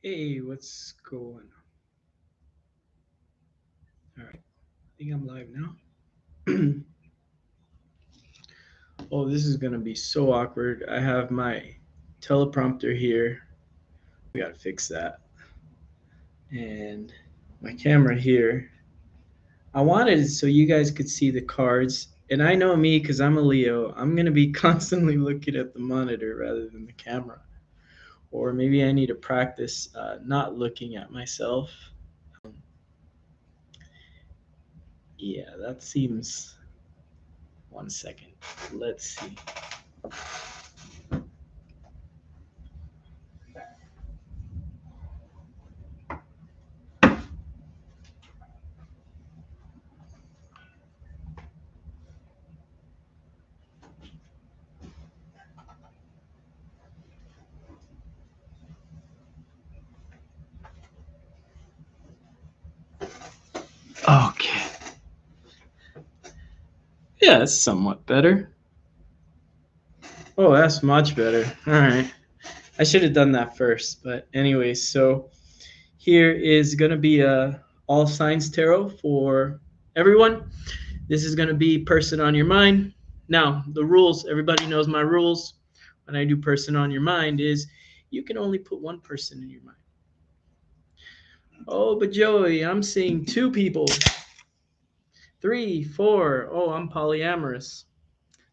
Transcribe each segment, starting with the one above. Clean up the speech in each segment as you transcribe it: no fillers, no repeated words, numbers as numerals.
Hey, what's going on? All right, I think I'm live now. Oh, this is gonna be so awkward. I have my teleprompter here. We gotta fix that. And my camera here. I wanted it so you guys could see the cards. And I know me because I'm a Leo. I'm gonna be constantly looking at the monitor rather than the camera. Or maybe I need to practice not looking at myself. Um, yeah, that seems. One second. Let's see. Okay. Yeah, that's somewhat better. Oh, that's much better. All right. I should have done that first, but anyways, so here is going to be a all signs tarot for everyone. This is going to be person on your mind. Now, the rules, everybody knows my rules. When I do person on your mind is you can only put one person in your mind. Oh, but Joey, I'm seeing two people. Three, four. Oh, I'm polyamorous.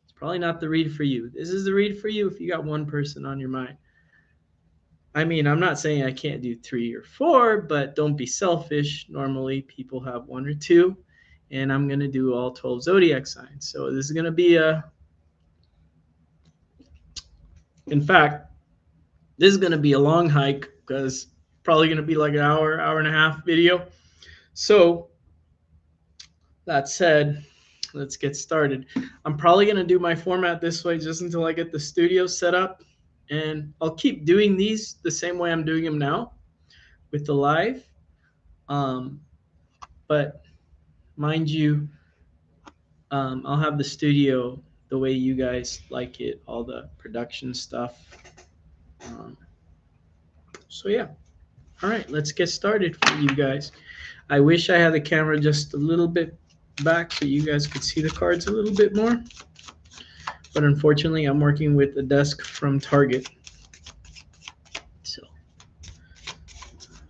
It's probably not the read for you. This is the read for you if you got one person on your mind. I mean, I'm not saying I can't do three or four, but don't be selfish. Normally, people have one or two, and I'm going to do all 12 zodiac signs. So, this is going to be in fact, this is going to be a long hike because probably going to be like an hour, hour and a half video. So, that said, let's get started. I'm probably going to do my format this way just until I get the studio set up. And I'll keep doing these the same way I'm doing them now with the live. Um, but mind you, I'll have the studio the way you guys like it, all the production stuff. Um, so, yeah. All right, let's get started for you guys. I wish I had the camera just a little bit back so you guys could see the cards a little bit more. But unfortunately, I'm working with a desk from Target. So,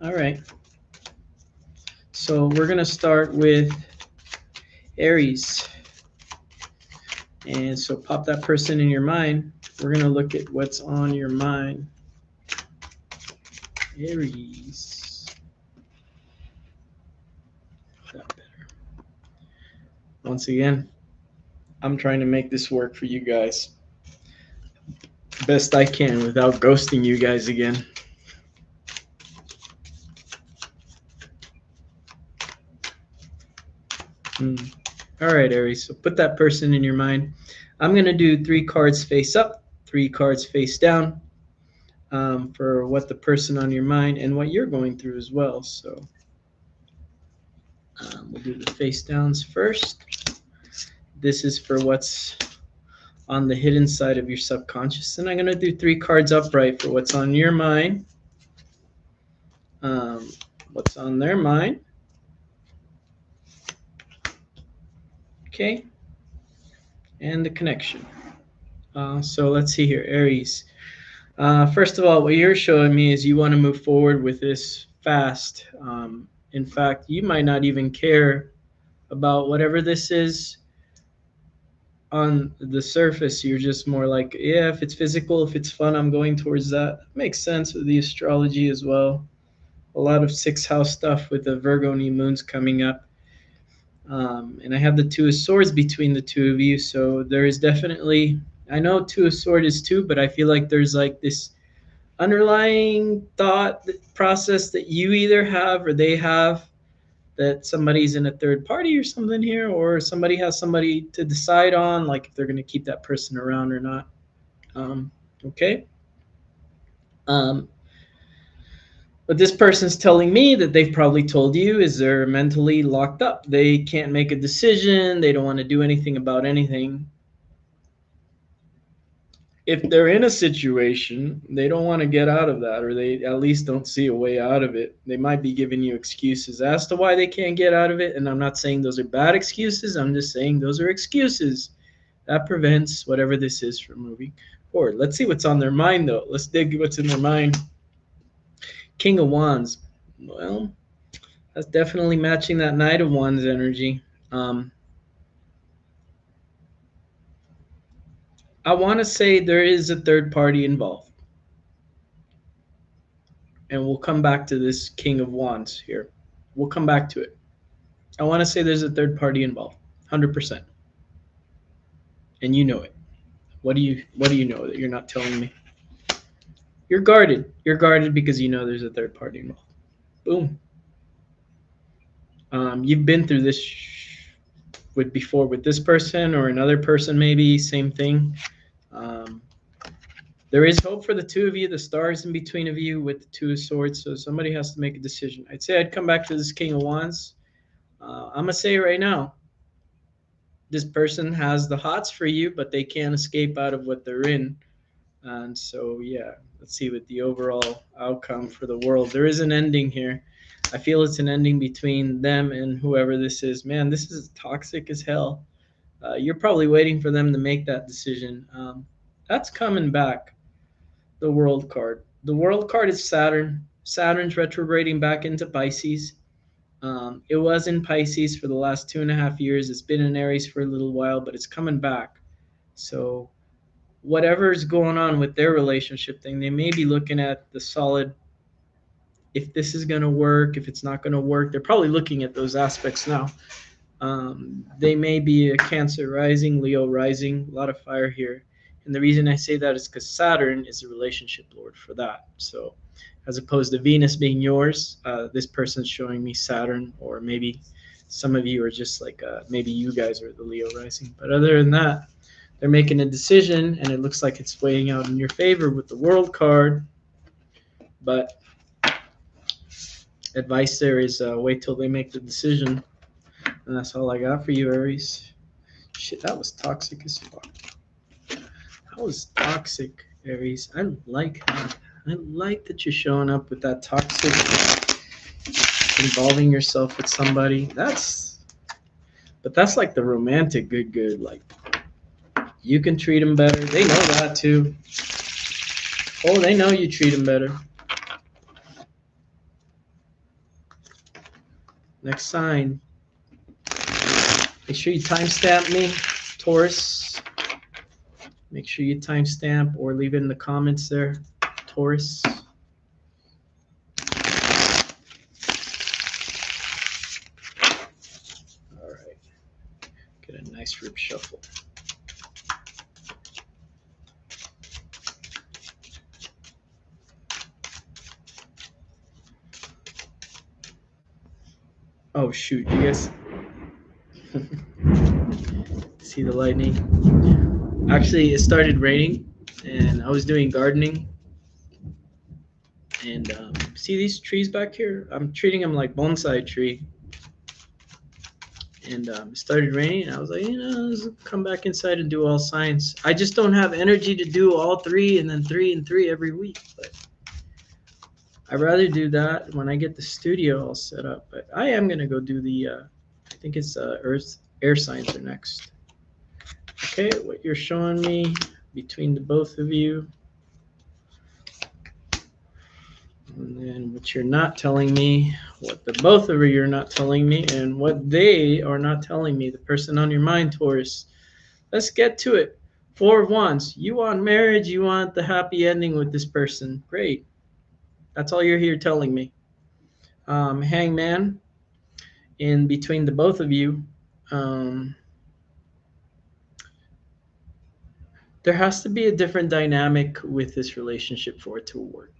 all right. So we're going to start with Aries. And so pop that person in your mind. We're going to look at what's on your mind. Aries. That better. Once again, I'm trying to make this work for you guys best I can without ghosting you guys again. All right, Aries. So put that person in your mind. I'm going to do 3 cards face up, 3 cards face down for what the person on your mind and what you're going through as well. So we'll do the face downs first. This is for what's on the hidden side of your subconscious. And I'm going to do 3 cards upright for what's on your mind, what's on their mind. Okay. And the connection. So let's see here, Aries. First of all, what you're showing me is you want to move forward with this fast. In fact, you might not even care about whatever this is on the surface. You're just more like, yeah, if it's physical, if it's fun, I'm going towards that. Makes sense with the astrology as well. A lot of 6th house stuff with the Virgo new moons coming up. And I have the 2 of swords between the two of you. So there is definitely, I know 2 of swords is 2, but I feel like there's like this underlying thought process that you either have or they have, that somebody's in a third party or something here, or somebody has somebody to decide on, like if they're going to keep that person around or not. Okay. What this person's telling me that they've probably told you is they're mentally locked up. They can't make a decision. They don't want to do anything about anything. if they're in a situation, they don't want to get out of that, or they at least don't see a way out of it. They might be giving you excuses as to why they can't get out of it. And I'm not saying those are bad excuses. I'm just saying those are excuses that prevents whatever this is from moving forward. Let's see what's on their mind, though. Let's dig what's in their mind. King of Wands. Well, that's definitely matching that Knight of Wands energy. I want to say there is a third party involved. And we'll come back to this King of Wands here. We'll come back to it. I want to say there's a third party involved. 100%. And you know it. What do you know that you're not telling me? You're guarded. You're guarded because you know there's a third party involved. Boom. You've been through this with before with this person or another person, maybe same thing. Um, there is hope for the two of you. The stars in between of you with the Two of Swords. So somebody has to make a decision. I'd say I'd come back to this King of Wands. I'm gonna say right now, this person has the hots for you, but they can't escape out of what they're in. And so, yeah, let's see what the overall outcome for the world. There is an ending here. I feel it's an ending between them and whoever this is. Man, this is toxic as hell. You're probably waiting for them to make that decision. That's coming back. The World card. The World card is Saturn. Saturn's retrograding back into Pisces. It was in Pisces for the last 2.5 years. It's been in Aries for a little while, but it's coming back. So whatever's going on with their relationship thing, they may be looking at the solid, if this is going to work, if it's not going to work. They're probably looking at those aspects now. They may be a Cancer rising, Leo rising, a lot of fire here. And the reason I say that is because Saturn is a relationship lord for that. So as opposed to Venus being yours, this person's showing me Saturn, or maybe some of you are just like, maybe you guys are the Leo rising. But other than that, they're making a decision, and it looks like it's weighing out in your favor with the World card. But advice there is wait till they make the decision. And that's all I got for you, Aries. Shit, that was toxic as fuck. That was toxic, Aries. I like that. I like that you're showing up with that toxic, involving yourself with somebody. But that's like the romantic good. Like, you can treat them better. They know that too. Oh, they know you treat them better. Next sign. Make sure you timestamp me, Taurus. Make sure you timestamp or leave it in the comments there, Taurus. All right. Get a nice rib shuffle. Oh shoot, you guys see the lightning? Actually, it started raining and I was doing gardening. And see these trees back here? I'm treating them like bonsai tree. And it started raining. And I was like, let's come back inside and do all science. I just don't have energy to do all three and then 3 and 3 every week. But I'd rather do that when I get the studio all set up. But I am going to go do the, I think it's Earth, air signs are next. Okay, what you're showing me between the both of you. And then what you're not telling me, what the both of you are not telling me, and what they are not telling me, the person on your mind, Taurus. Let's get to it. 4 of Wands. You want marriage. You want the happy ending with this person. Great. That's all you're here telling me. Hangman. In between the both of you, there has to be a different dynamic with this relationship for it to work.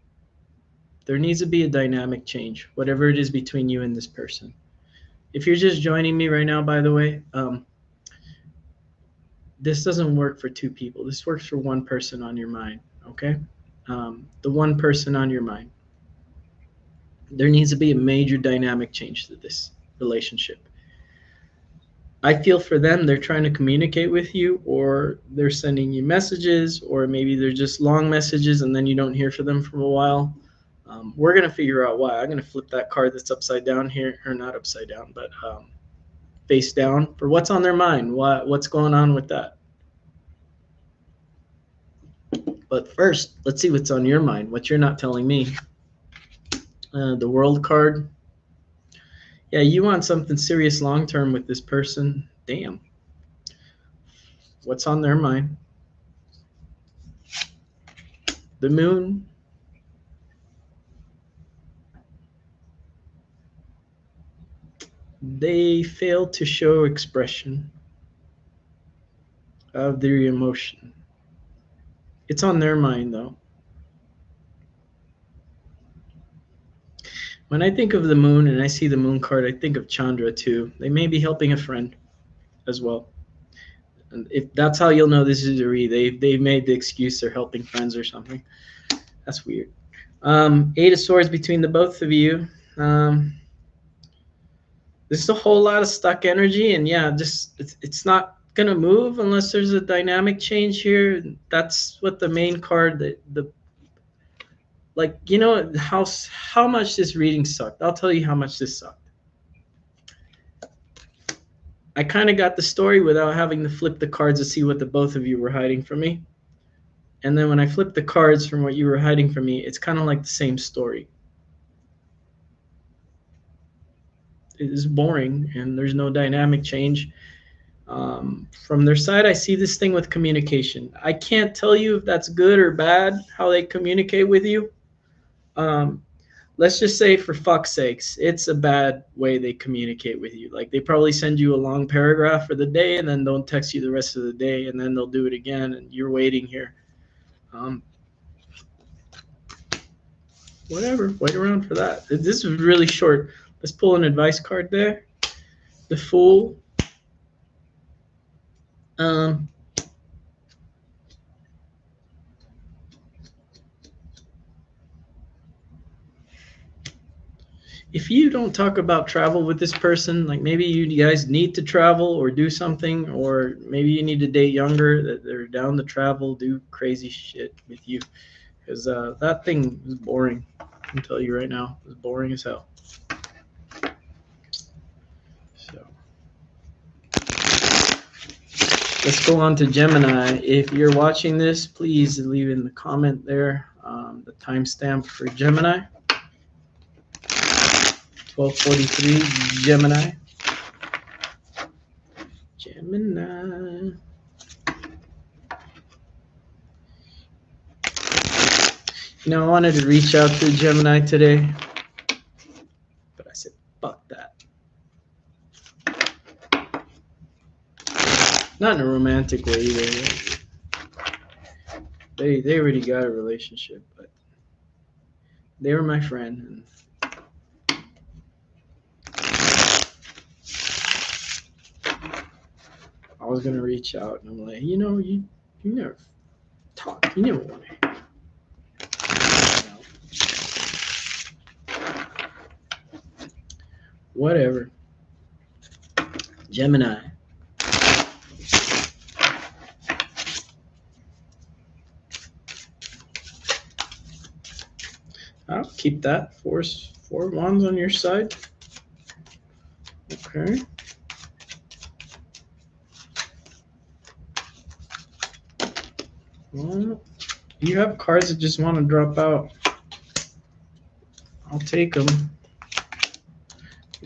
There needs to be a dynamic change, whatever it is between you and this person. If you're just joining me right now, by the way, this doesn't work for 2 people. This works for 1 person on your mind, okay? The 1 person on your mind. There needs to be a major dynamic change to this relationship. I feel for them, they're trying to communicate with you, or they're sending you messages, or maybe they're just long messages and then you don't hear from them for a while. We're going to figure out why. I'm going to flip that card that's upside down here, or not upside down, but face down, for what's on their mind. What's going on with that? But first, let's see what's on your mind, what you're not telling me. The World card. Yeah, you want something serious long term with this person. Damn. What's on their mind? The Moon. They fail to show expression of their emotion. It's on their mind, though. When I think of the Moon and I see the Moon card, I think of Chandra too. They may be helping a friend as well. And if that's how you'll know this is a read, they've made the excuse they're helping friends or something. That's weird. Eight of Swords between the both of you. This is a whole lot of stuck energy, and yeah, just it's not gonna move unless there's a dynamic change here. That's what the main card, the like, you know how much this reading sucked. I'll tell you how much this sucked. I kind of got the story without having to flip the cards to see what the both of you were hiding from me. And then when I flipped the cards from what you were hiding from me, it's kind of like the same story. It is boring and there's no dynamic change. From their side, I see this thing with communication. I can't tell you if that's good or bad, how they communicate with you. Let's just say, for fuck's sakes, it's a bad way they communicate with you. Like, they probably send you a long paragraph for the day and then don't text you the rest of the day, and then they'll do it again and you're waiting here. Whatever, wait around for that. This is really short. Let's pull an advice card there. The Fool. If you don't talk about travel with this person, like maybe you guys need to travel or do something, or maybe you need to date younger, that they're down to travel, do crazy shit with you. Because that thing is boring. I can tell you right now, it's boring as hell. So let's go on to Gemini. If you're watching this, please leave in the comment there the timestamp for Gemini. 12:43 Gemini. Gemini. You know, I wanted to reach out to Gemini today, but I said, fuck that. Not in a romantic way either. They already got a relationship, but they were my friend. And I was gonna reach out, and I'm like, you know, you never talk, you never want to. Whatever. Gemini. I'll keep that. Four wands on your side. Okay. Well, you have cards that just want to drop out. I'll take them.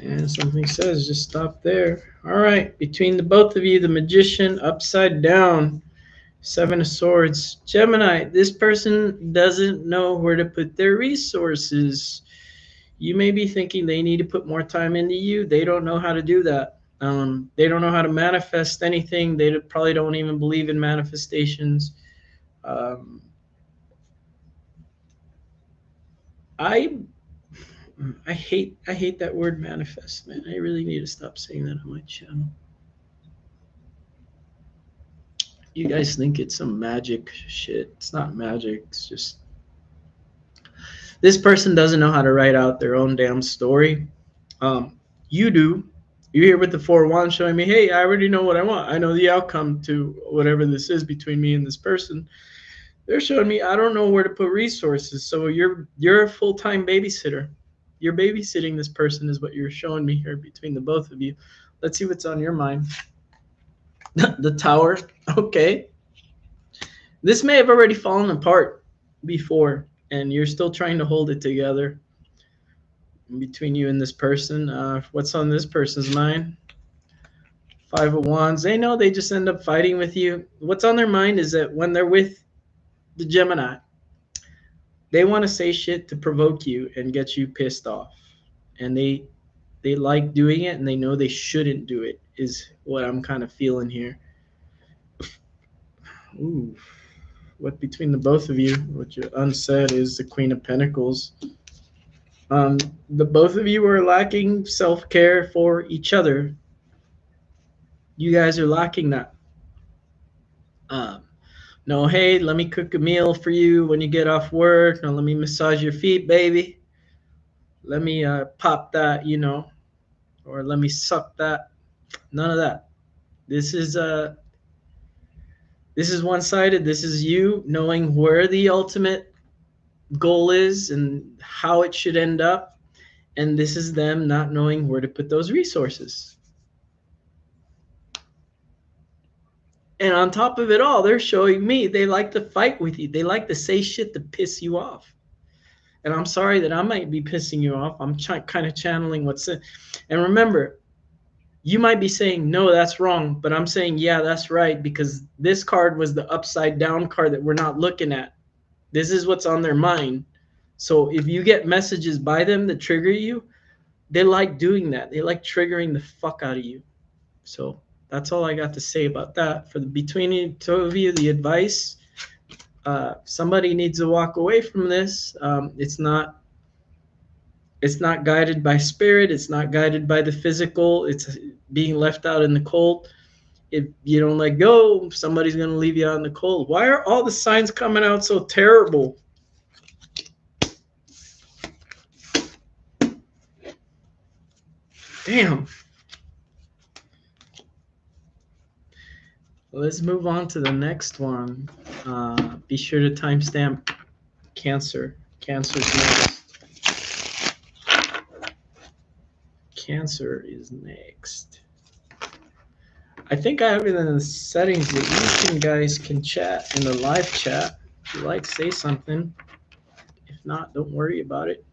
And something says just stop there. All right. Between the both of you, the Magician upside down. Seven of Swords. Gemini, this person doesn't know where to put their resources. You may be thinking they need to put more time into you. They don't know how to do that. They don't know how to manifest anything. They probably don't even believe in manifestations. I hate that word manifest, man. I really need to stop saying that on my channel. You guys think it's some magic shit. It's not magic. It's just this person doesn't know how to write out their own damn story. You do. You here with the 4-1 showing me, hey, I already know what I want. I know the outcome to whatever this is between me and this person. They're showing me I don't know where to put resources. So you're a full-time babysitter. You're babysitting this person is what you're showing me here between the both of you. Let's see what's on your mind. The tower. Okay. This may have already fallen apart before, and you're still trying to hold it together between you and this person. What's on this person's mind? 5 of Wands. They know they just end up fighting with you. What's on their mind is that when they're with the Gemini, they want to say shit to provoke you and get you pissed off. And they like doing it and they know they shouldn't do it is what I'm kind of feeling here. Ooh. What between the both of you, what you unsaid is the Queen of Pentacles. The both of you are lacking self-care for each other. You guys are lacking that. Um, no, hey, let me cook a meal for you when you get off work. No, let me massage your feet, baby. Let me pop that, or let me suck that. None of that. This is this is one-sided. This is you knowing where the ultimate goal is and how it should end up, and this is them not knowing where to put those resources. And on top of it all, they're showing me they like to fight with you. They like to say shit to piss you off. And I'm sorry that I might be pissing you off. I'm kind of channeling what's in. And remember, you might be saying, no, that's wrong. But I'm saying, yeah, that's right. Because this card was the upside down card that we're not looking at. This is what's on their mind. So if you get messages by them that trigger you, they like doing that. They like triggering the fuck out of you. So that's all I got to say about that. For the between the two of you, the advice, somebody needs to walk away from this. It's not guided by spirit. It's not guided by the physical. It's being left out in the cold. If you don't let go, somebody's going to leave you out in the cold. Why are all the signs coming out so terrible? Damn. Let's move on to the next one. Be sure to timestamp Cancer. Cancer's next. Cancer is next. I think I have it in the settings that you guys can chat in the live chat. If you like, say something. If not, don't worry about it.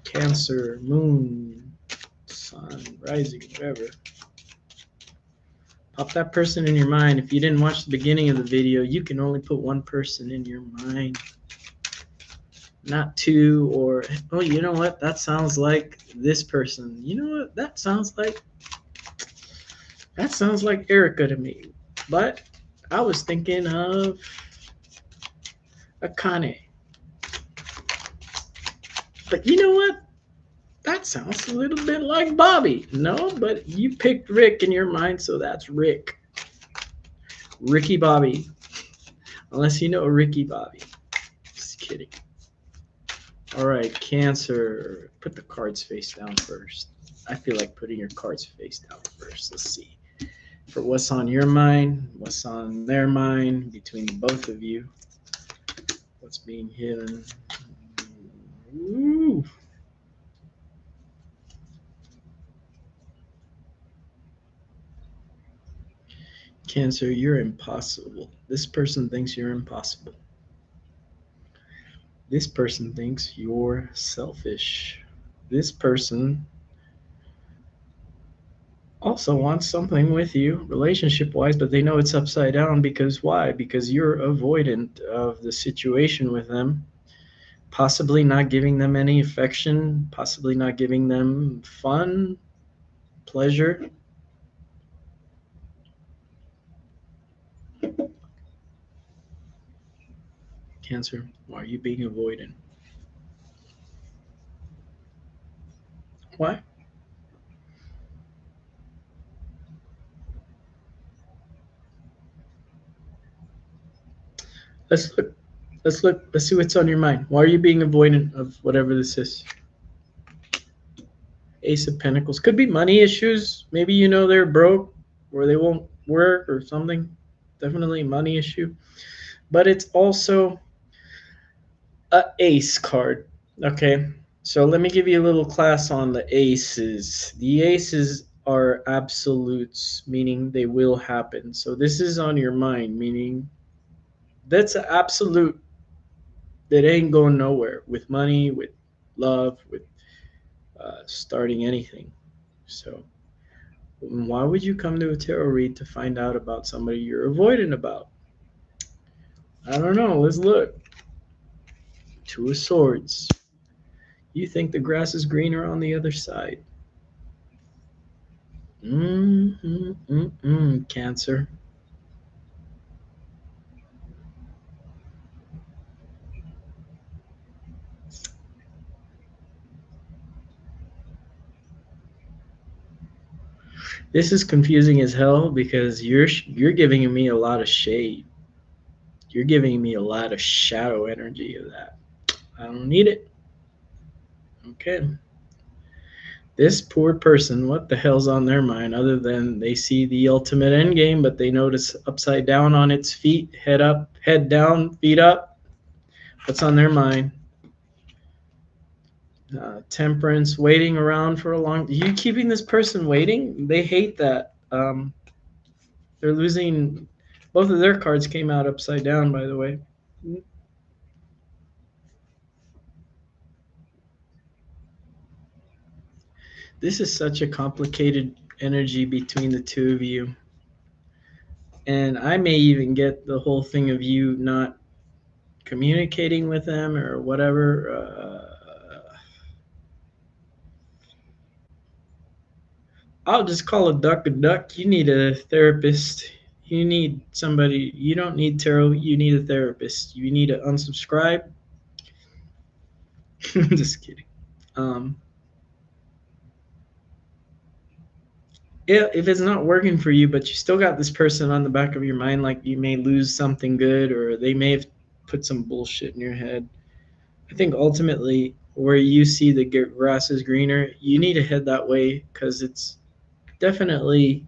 Cancer, moon, sun, rising, whatever. Pop that person in your mind. If you didn't watch the beginning of the video, you can only put one person in your mind. Not two, or, oh, you know what? That sounds like this person. You know what? That sounds like Erica to me. But I was thinking of Akane. But you know what? That sounds a little bit like Bobby. No, but you picked Rick in your mind, so that's Rick. Ricky Bobby. Unless you know Ricky Bobby. Just kidding. All right, Cancer. Put the cards face down first. I feel like putting your cards face down first. Let's see. For what's on your mind, what's on their mind, between both of you. What's being hidden. Ooh. Cancer, you're impossible. This person thinks you're impossible. This person thinks you're selfish. This person also wants something with you relationship wise, but they know it's upside down because why? Because you're avoidant of the situation with them, possibly not giving them any affection, possibly not giving them fun, pleasure. Cancer, why are you being avoidant? Why? Let's look. Let's look. Let's see what's on your mind. Why are you being avoidant of whatever this is? Ace of Pentacles. Could be money issues. Maybe you know they're broke or they won't work or something. Definitely money issue. But it's also a ace card. Okay. So let me give you a little class on the aces. The aces are absolutes, meaning they will happen. So this is on your mind, meaning that's an absolute that ain't going nowhere with money, with love, with starting anything. So why would you come to a tarot read to find out about somebody you're avoiding about? I don't know. Let's look. Two of Swords. You think the grass is greener on the other side. Cancer. This is confusing as hell because you're giving me a lot of shade. You're giving me a lot of shadow energy of that. I don't need it. Okay. This poor person, what the hell's on their mind other than they see the ultimate end game, but they notice upside down on its feet, head up, head down, feet up. What's on their mind? Temperance, waiting around for a long. You keeping this person waiting? They hate that. They're losing. Both of their cards came out upside down, by the way. This is such a complicated energy between the two of you. And I may even get the whole thing of you not communicating with them or whatever. I'll just call a duck a duck. You need a therapist. You need somebody. You don't need tarot. You need a therapist. You need to unsubscribe. Just kidding. Um, yeah, if it's not working for you, but you still got this person on the back of your mind, like you may lose something good or they may have put some bullshit in your head. I think ultimately, where you see the grass is greener, you need to head that way because it's definitely.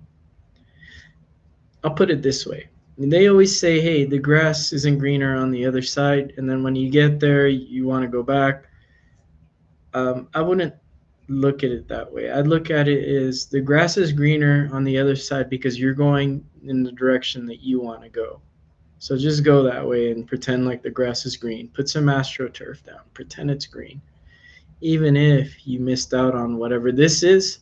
I'll put it this way. They always say, hey, the grass isn't greener on the other side. And then when you get there, you want to go back. I wouldn't look at it that way. I'd look at it as the grass is greener on the other side because you're going in the direction that you want to go. So just go that way and pretend like the grass is green. Put some astroturf down. Pretend it's green. Even if you missed out on whatever this is,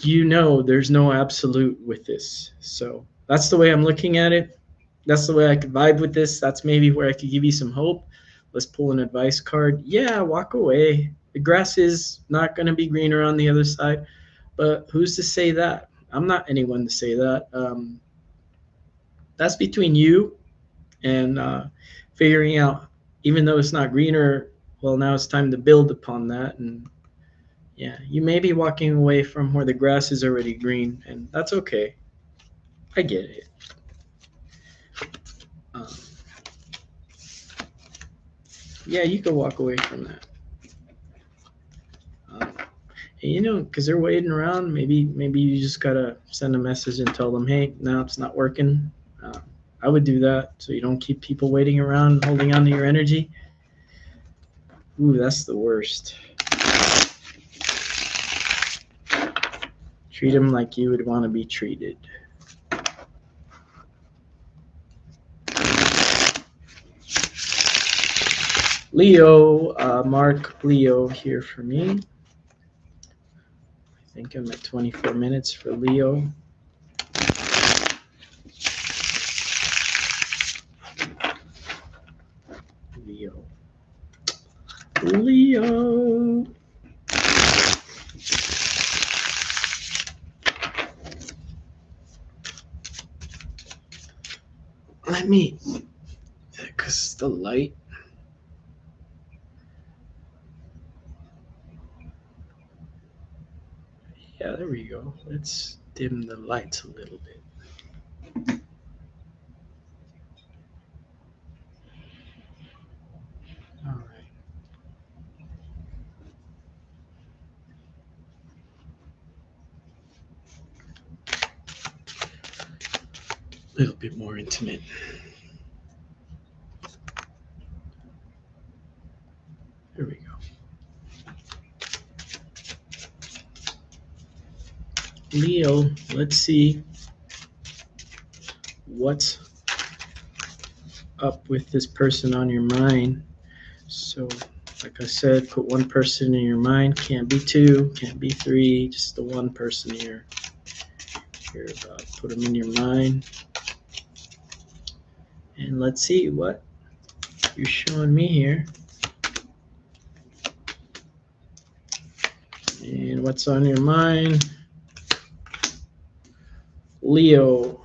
you know there's no absolute with this. So that's the way I'm looking at it. That's the way I could vibe with this. That's maybe where I could give you some hope. Let's pull an advice card. Yeah, walk away. The grass is not going to be greener on the other side, but who's to say that? I'm not anyone to say that. That's between you and figuring out, even though it's not greener, well, now it's time to build upon that. And yeah, you may be walking away from where the grass is already green, and that's okay. I get it. Um, yeah, you could walk away from that. Um, and, because they're waiting around. Maybe you just gotta send a message and tell them, hey, no, it's not working. I would do that so you don't keep people waiting around, holding on to your energy. Ooh, that's the worst. Treat them like you would want to be treated. Leo, Mark Leo here for me. I think I'm at 24 minutes for Leo. Leo. Let me, because the light. Yeah, there we go. Let's dim the lights a little bit. little bit more intimate. Here we go. Leo, let's see what's up with this person on your mind. So, like I said, put one person in your mind. Can't be two, can't be three, just the one person here. Here about. Put them in your mind. And let's see what you're showing me here. And what's on your mind? Leo.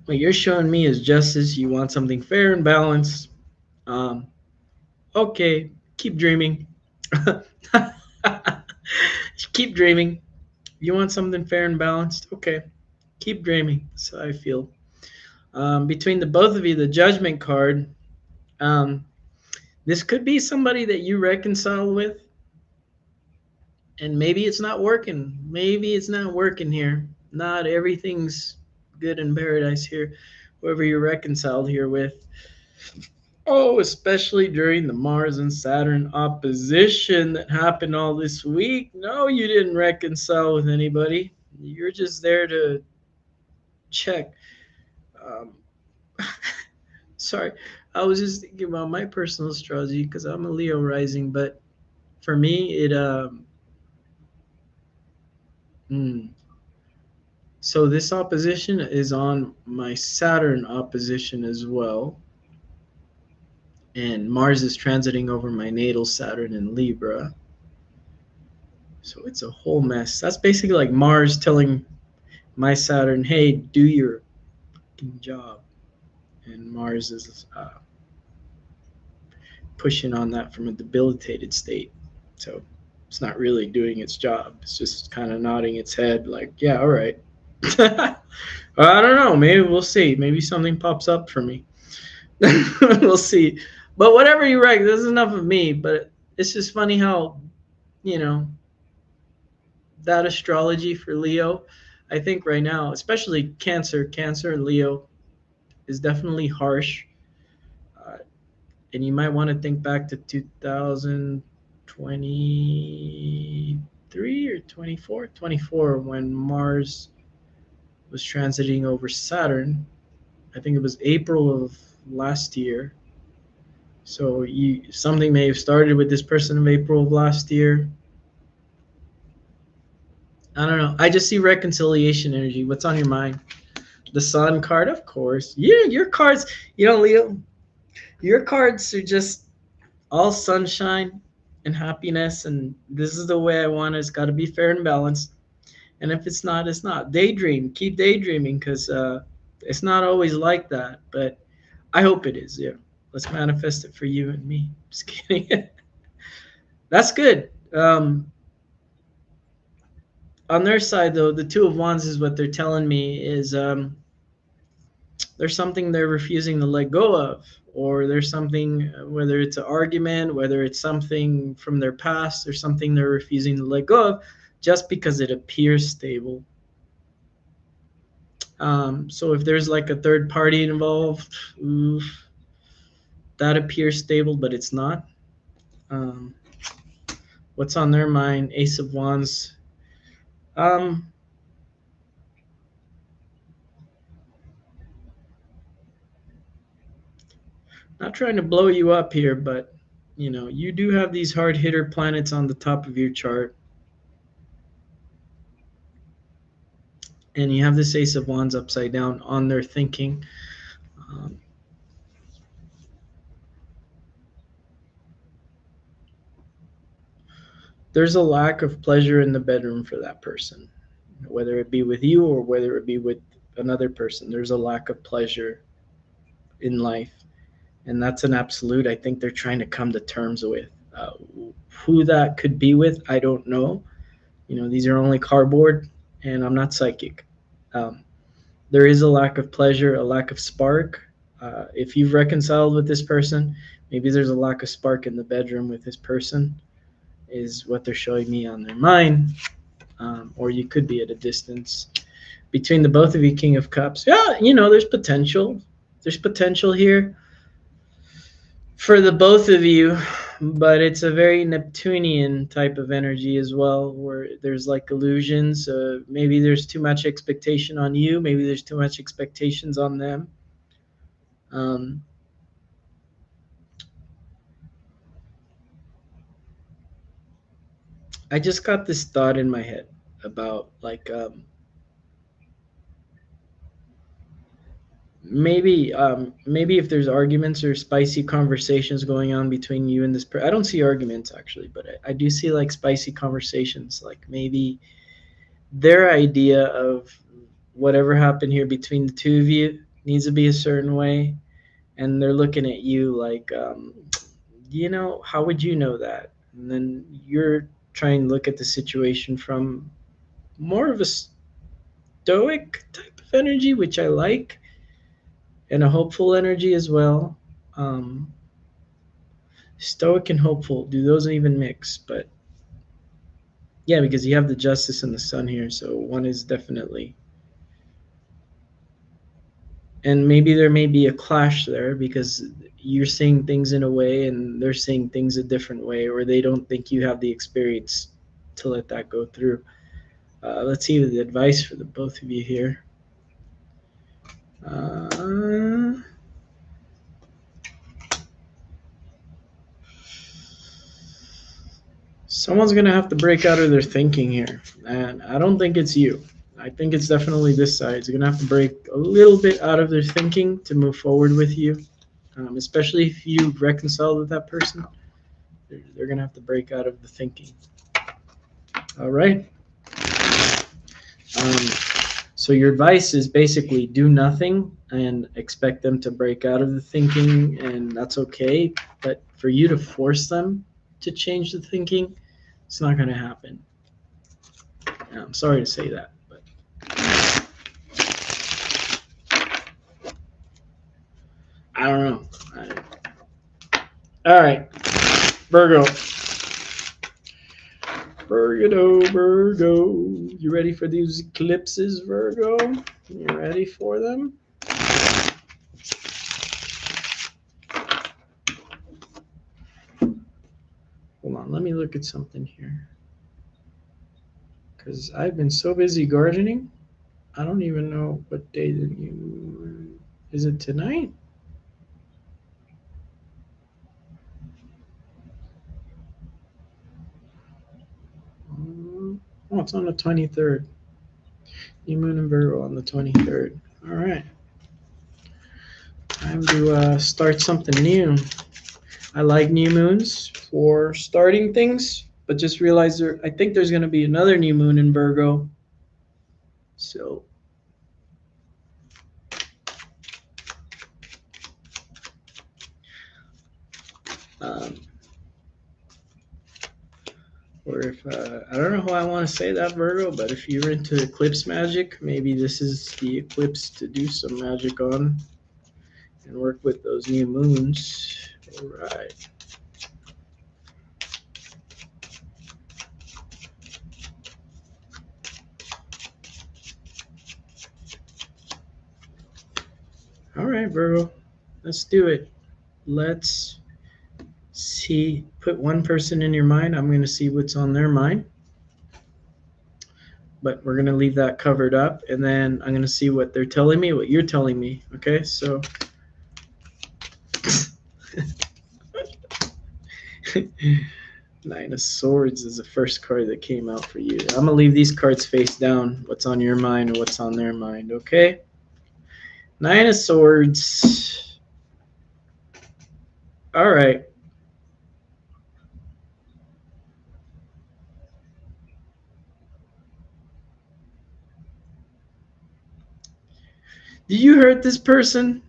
What you're showing me is justice. You want something fair and balanced. Okay, keep dreaming. Keep dreaming. You want something fair and balanced? Okay, keep dreaming. So I feel. Between the both of you, the Judgment card. Um, this could be somebody that you reconcile with, and maybe it's not working. Maybe it's not working here. Not everything's good in paradise here. Whoever you're reconciled here with. Oh, especially during the Mars and Saturn opposition that happened all this week. No, you didn't reconcile with anybody. You're just there to check. Um, sorry, I was just thinking about my personal astrology because I'm a Leo rising, but for me, hmm. So this opposition is on my Saturn opposition as well. And Mars is transiting over my natal Saturn in Libra. So it's a whole mess. That's basically like Mars telling my Saturn, hey, do your job. And Mars is pushing on that from a debilitated state. So it's not really doing its job. It's just kind of nodding its head like, yeah, all right. I don't know. Maybe we'll see. Maybe something pops up for me. We'll see. But whatever you write, this is enough of me. But it's just funny how, you know, that astrology for Leo, I think right now, especially Cancer and Leo is definitely harsh. Uh, and you might want to think back to 2023 or 24 when Mars was transiting over Saturn. I think it was April of last year. So something may have started with this person of April of last year. I don't know. I just see reconciliation energy. What's on your mind? The Sun card, of course. Yeah, your cards, Leo, your cards are just all sunshine and happiness, and this is the way I want it. It's got to be fair and balanced. And if it's not, it's not. Daydream. Keep daydreaming because it's not always like that. But I hope it is. Yeah. Let's manifest it for you and me. Just kidding. That's good. On their side, though, the Two of Wands is what they're telling me is there's something they're refusing to let go of, or there's something, whether it's an argument, whether it's something from their past, or something they're refusing to let go of just because it appears stable. So if there's like a third party involved, that appears stable, but it's not. What's on their mind? Ace of Wands. Not trying to blow you up here, but you do have these hard hitter planets on the top of your chart. And you have this Ace of Wands upside down on their thinking. There's a lack of pleasure in the bedroom for that person, whether it be with you or whether it be with another person. There's a lack of pleasure in life, and that's an absolute. I think they're trying to come to terms with. Who that could be with, I don't know. These are only cardboard, and I'm not psychic. There is a lack of pleasure, a lack of spark. If you've reconciled with this person, maybe there's a lack of spark in the bedroom with this person, is what they're showing me on their mind. Or you could be at a distance. Between the both of you, King of Cups, yeah, there's potential. There's potential here for the both of you, but it's a very Neptunian type of energy as well, where there's like illusions. Maybe there's too much expectation on you. Maybe there's too much expectations on them. Um, I just got this thought in my head about like maybe if there's arguments or spicy conversations going on between you and this person. I don't see arguments actually, but I do see like spicy conversations, like maybe their idea of whatever happened here between the two of you needs to be a certain way, and they're looking at you like, how would you know that? And then you're trying to look at the situation from more of a stoic type of energy, which I like, and a hopeful energy as well. um, Stoic and hopeful, do those even mix? But yeah, because you have the justice and the sun here, so one is definitely, and maybe there may be a clash there because you're seeing things in a way and they're seeing things a different way, or they don't think you have the experience to let that go through. Let's see the advice for the both of you here. uh, Someone's gonna have to break out of their thinking here, and I don't think it's you. I think it's definitely this side. It's gonna have to break a little bit out of their thinking to move forward with you, especially if you reconcile with that person. They're gonna have to break out of the thinking. All right. Um, so your advice is basically do nothing and expect them to break out of the thinking, and that's okay. But for you to force them to change the thinking, it's not going to happen. I'm sorry to say that, but I don't know. All right, Virgo. Virgo. You ready for these eclipses, Virgo? You ready for them? Hold on, let me look at something here. Because I've been so busy gardening, I don't even know what day the new. Is it tonight? Oh, it's on the 23rd. New moon in Virgo on the 23rd. All right. Time to start something new. I like new moons for starting things, but just realize I think there's going to be another new moon in Virgo. So or if I don't know how I want to say that, Virgo, but if you're into eclipse magic, maybe this is the eclipse to do some magic on and work with those new moons. All right. All right, Virgo, let's do it. Let's see. Put one person in your mind. I'm going to see what's on their mind. But we're going to leave that covered up. And then I'm going to see what they're telling me, what you're telling me. Okay, so. Nine of Swords is the first card that came out for you. I'm going to leave these cards face down. What's on your mind and what's on their mind, okay? Nine of Swords. All right. Did you hurt this person?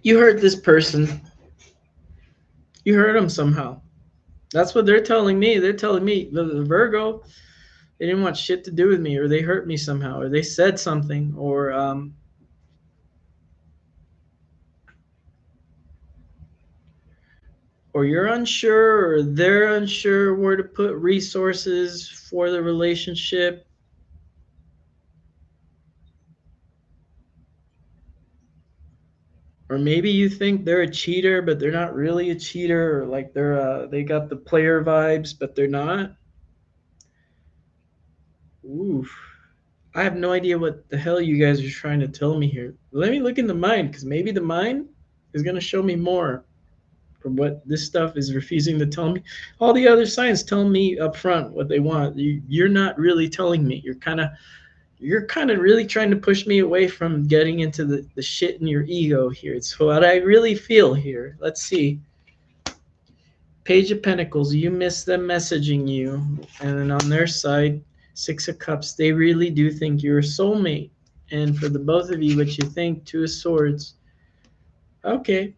You hurt this person. You hurt them somehow. That's what they're telling me. They're telling me, the Virgo, They didn't want shit to do with me, or they hurt me somehow, or they said something, or you're unsure, or they're unsure where to put resources for the relationship. Or maybe you think they're a cheater, but they're not really a cheater, or like they got the player vibes, but they're not. Oof. I have no idea what the hell you guys are trying to tell me here. Let me look in the mind, because maybe the mind is going to show me more from what this stuff is refusing to tell me. All the other signs tell me up front what they want. You're not really telling me. You're kind of really trying to push me away from getting into the shit in your ego here. It's what I really feel here. Let's see. Page of Pentacles, you miss them messaging you. And then on their side, Six of Cups, they really do think you're a soulmate. And for the both of you, what you think, Two of Swords. Okay.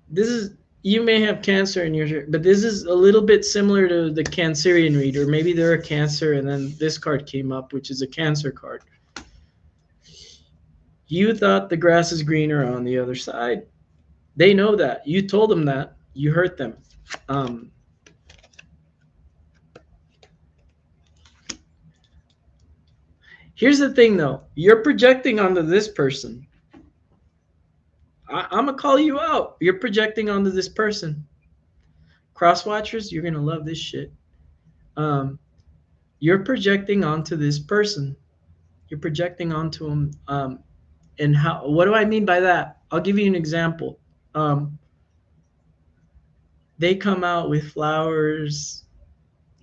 This is, you may have Cancer in your, but this is a little bit similar to the Cancerian read, or maybe they're a Cancer and then this card came up, which is a Cancer card. You thought the grass is greener on the other side. They know that. You told them that. You hurt them. Um, Here's the thing, though. You're projecting onto this person. I'm going to call you out. You're projecting onto this person. Cross watchers, you're going to love this shit. You're projecting onto this person. You're projecting onto them. And how? What do I mean by that? I'll give you an example. They come out with flowers.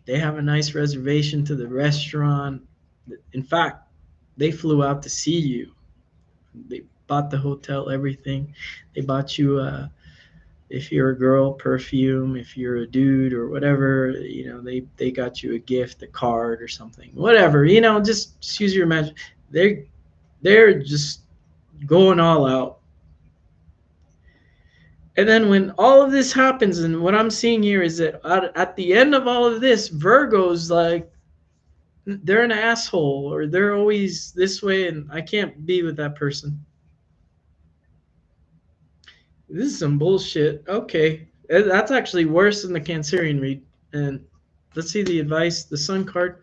They have a nice reservation to the restaurant. In fact, they flew out to see you. They bought the hotel, everything. They bought you, if you're a girl, perfume. If you're a dude or whatever, they got you a gift, a card or something. Whatever, just use your imagination. They're just going all out. And then when all of this happens, and what I'm seeing here is that at the end of all of this, Virgo's like, they're an asshole, or they're always this way, and I can't be with that person. This is some bullshit. Okay. That's actually worse than the Cancerian read. And let's see the advice. The Sun card.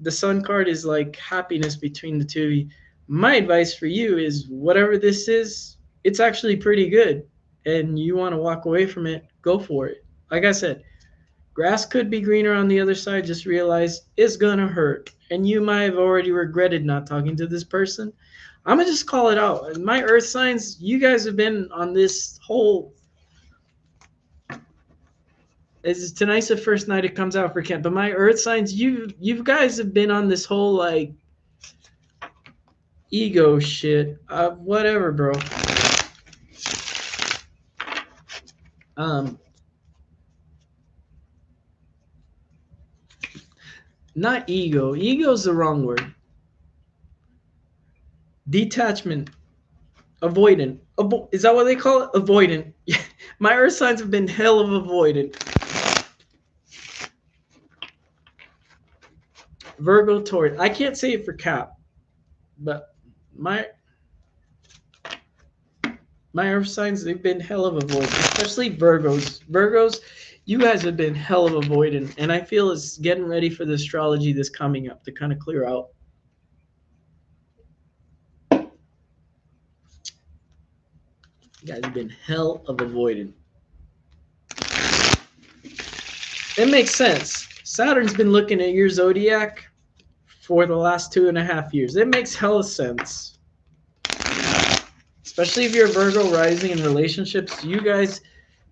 The Sun card is like happiness between the two of you. My advice for you is whatever this is, it's actually pretty good. And you want to walk away from it, go for it. Like I said, grass could be greener on the other side. Just realize it's going to hurt. And you might have already regretted not talking to this person. I'm going to just call it out. My earth signs, you guys have been on this whole. Tonight's the first night it comes out for Kent. But my earth signs, you guys have been on this whole like ego shit. Whatever, bro. Not ego. Ego's the wrong word. Detachment. Avoidant. Is that what they call it? Avoidant. My earth signs have been hell of avoidant. Virgo, Taurus. I can't say it for Cap, but my earth signs, they've been hell of avoidant, especially Virgos. Virgos, you guys have been hell of avoidant, and I feel it's getting ready for the astrology that's coming up to kind of clear out. You guys have been hell of avoidant. It makes sense. Saturn's been looking at your zodiac for the last 2.5 years. It makes hella sense. Especially if you're a Virgo rising in relationships. You guys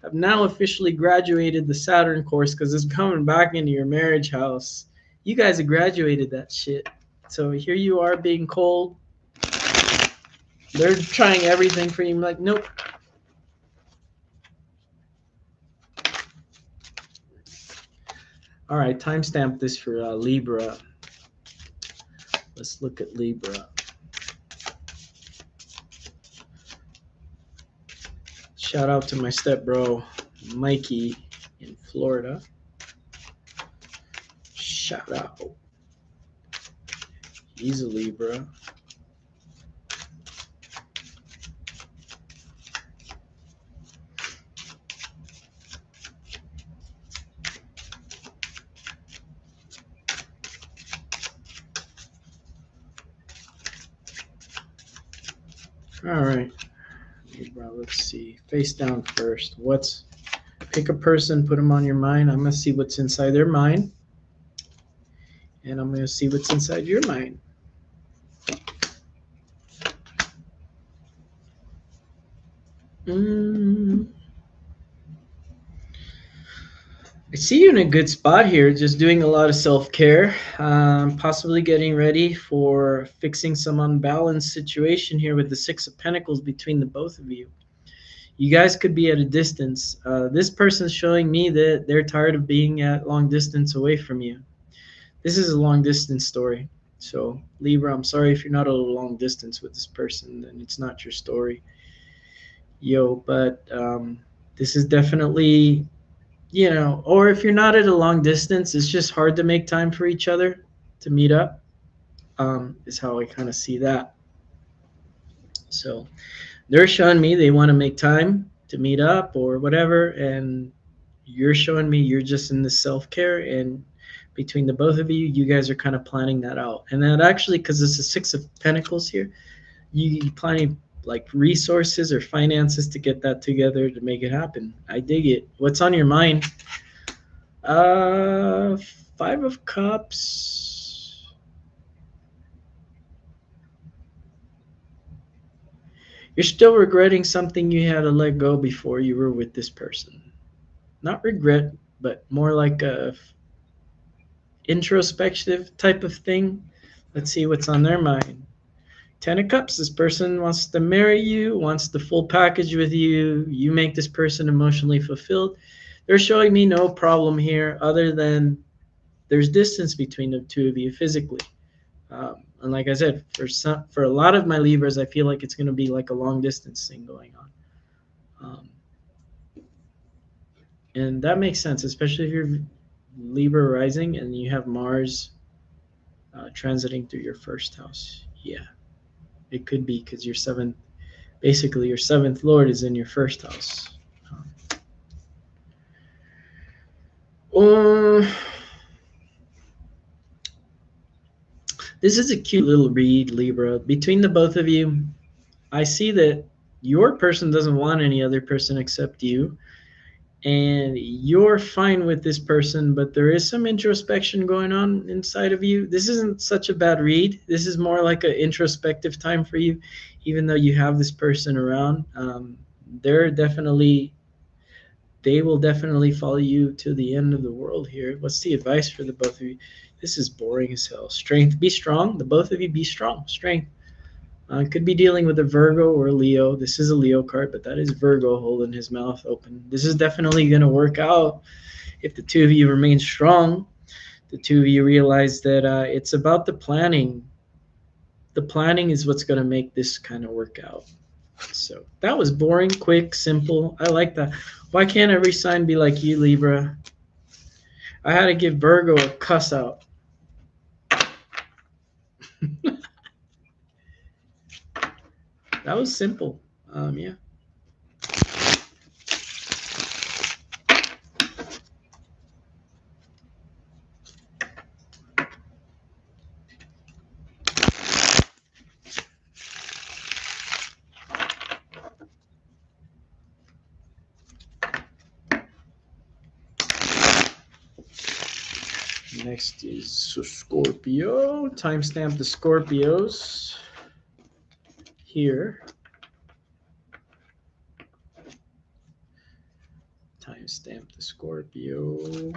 have now officially graduated the Saturn course because it's coming back into your marriage house. You guys have graduated that shit. So here you are being cold. They're trying everything for you. I'm like, nope. All right, timestamp this for Libra. Let's look at Libra. Shout out to my stepbro, Mikey in Florida. Shout out. He's a Libra. All right. Libra, let's see. Face down first. Pick a person, put them on your mind. I'm going to see what's inside their mind. And I'm going to see what's inside your mind. I see you in a good spot here, just doing a lot of self-care, possibly getting ready for fixing some unbalanced situation here with the Six of Pentacles between the both of you. You guys could be at a distance. This person's showing me that they're tired of being at long distance away from you. This is a long distance story. So Libra, I'm sorry if you're not at a long distance with this person, then it's not your story. But this is definitely, or if you're not at a long distance, it's just hard to make time for each other to meet up, is how I kind of see that. So they're showing me they want to make time to meet up or whatever, and you're showing me you're just in the self-care, and between the both of you, you guys are kind of planning that out. And that actually, because it's a Six of Pentacles here, you planning like resources or finances to get that together to make it happen. I dig it. What's on your mind? Five of Cups. You're still regretting something you had to let go before you were with this person. Not regret, but more like a introspective type of thing. Let's see what's on their mind. Ten of Cups, this person wants to marry you, wants the full package with you. You make this person emotionally fulfilled. They're showing me no problem here other than there's distance between the two of you physically. And like I said, for a lot of my Libras, I feel like it's going to be like a long distance thing going on. And that makes sense, especially if you're Libra rising and you have Mars transiting through your first house. Yeah, it could be because your seventh Lord is in your first house. This is a cute little read, Libra. Between the both of you, I see that your person doesn't want any other person except you, and you're fine with this person, but there is some introspection going on inside of you. This isn't such a bad read. This is more like an introspective time for you, even though you have this person around. They will definitely follow you to the end of the world here. What's the advice for the both of you? This is boring as hell. Strength, be strong. The both of you, be strong. Strength. Could be dealing with a Virgo or a Leo. This is a Leo card, but that is Virgo holding his mouth open. This is definitely going to work out if the two of you remain strong. The two of you realize that it's about the planning. The planning is what's going to make this kind of work out. So that was boring, quick, simple. I like that. Why can't every sign be like you, Libra? I had to give Virgo a cuss out. That was simple. Yeah. Next is Scorpio. Timestamp the Scorpios here. Timestamp the Scorpio.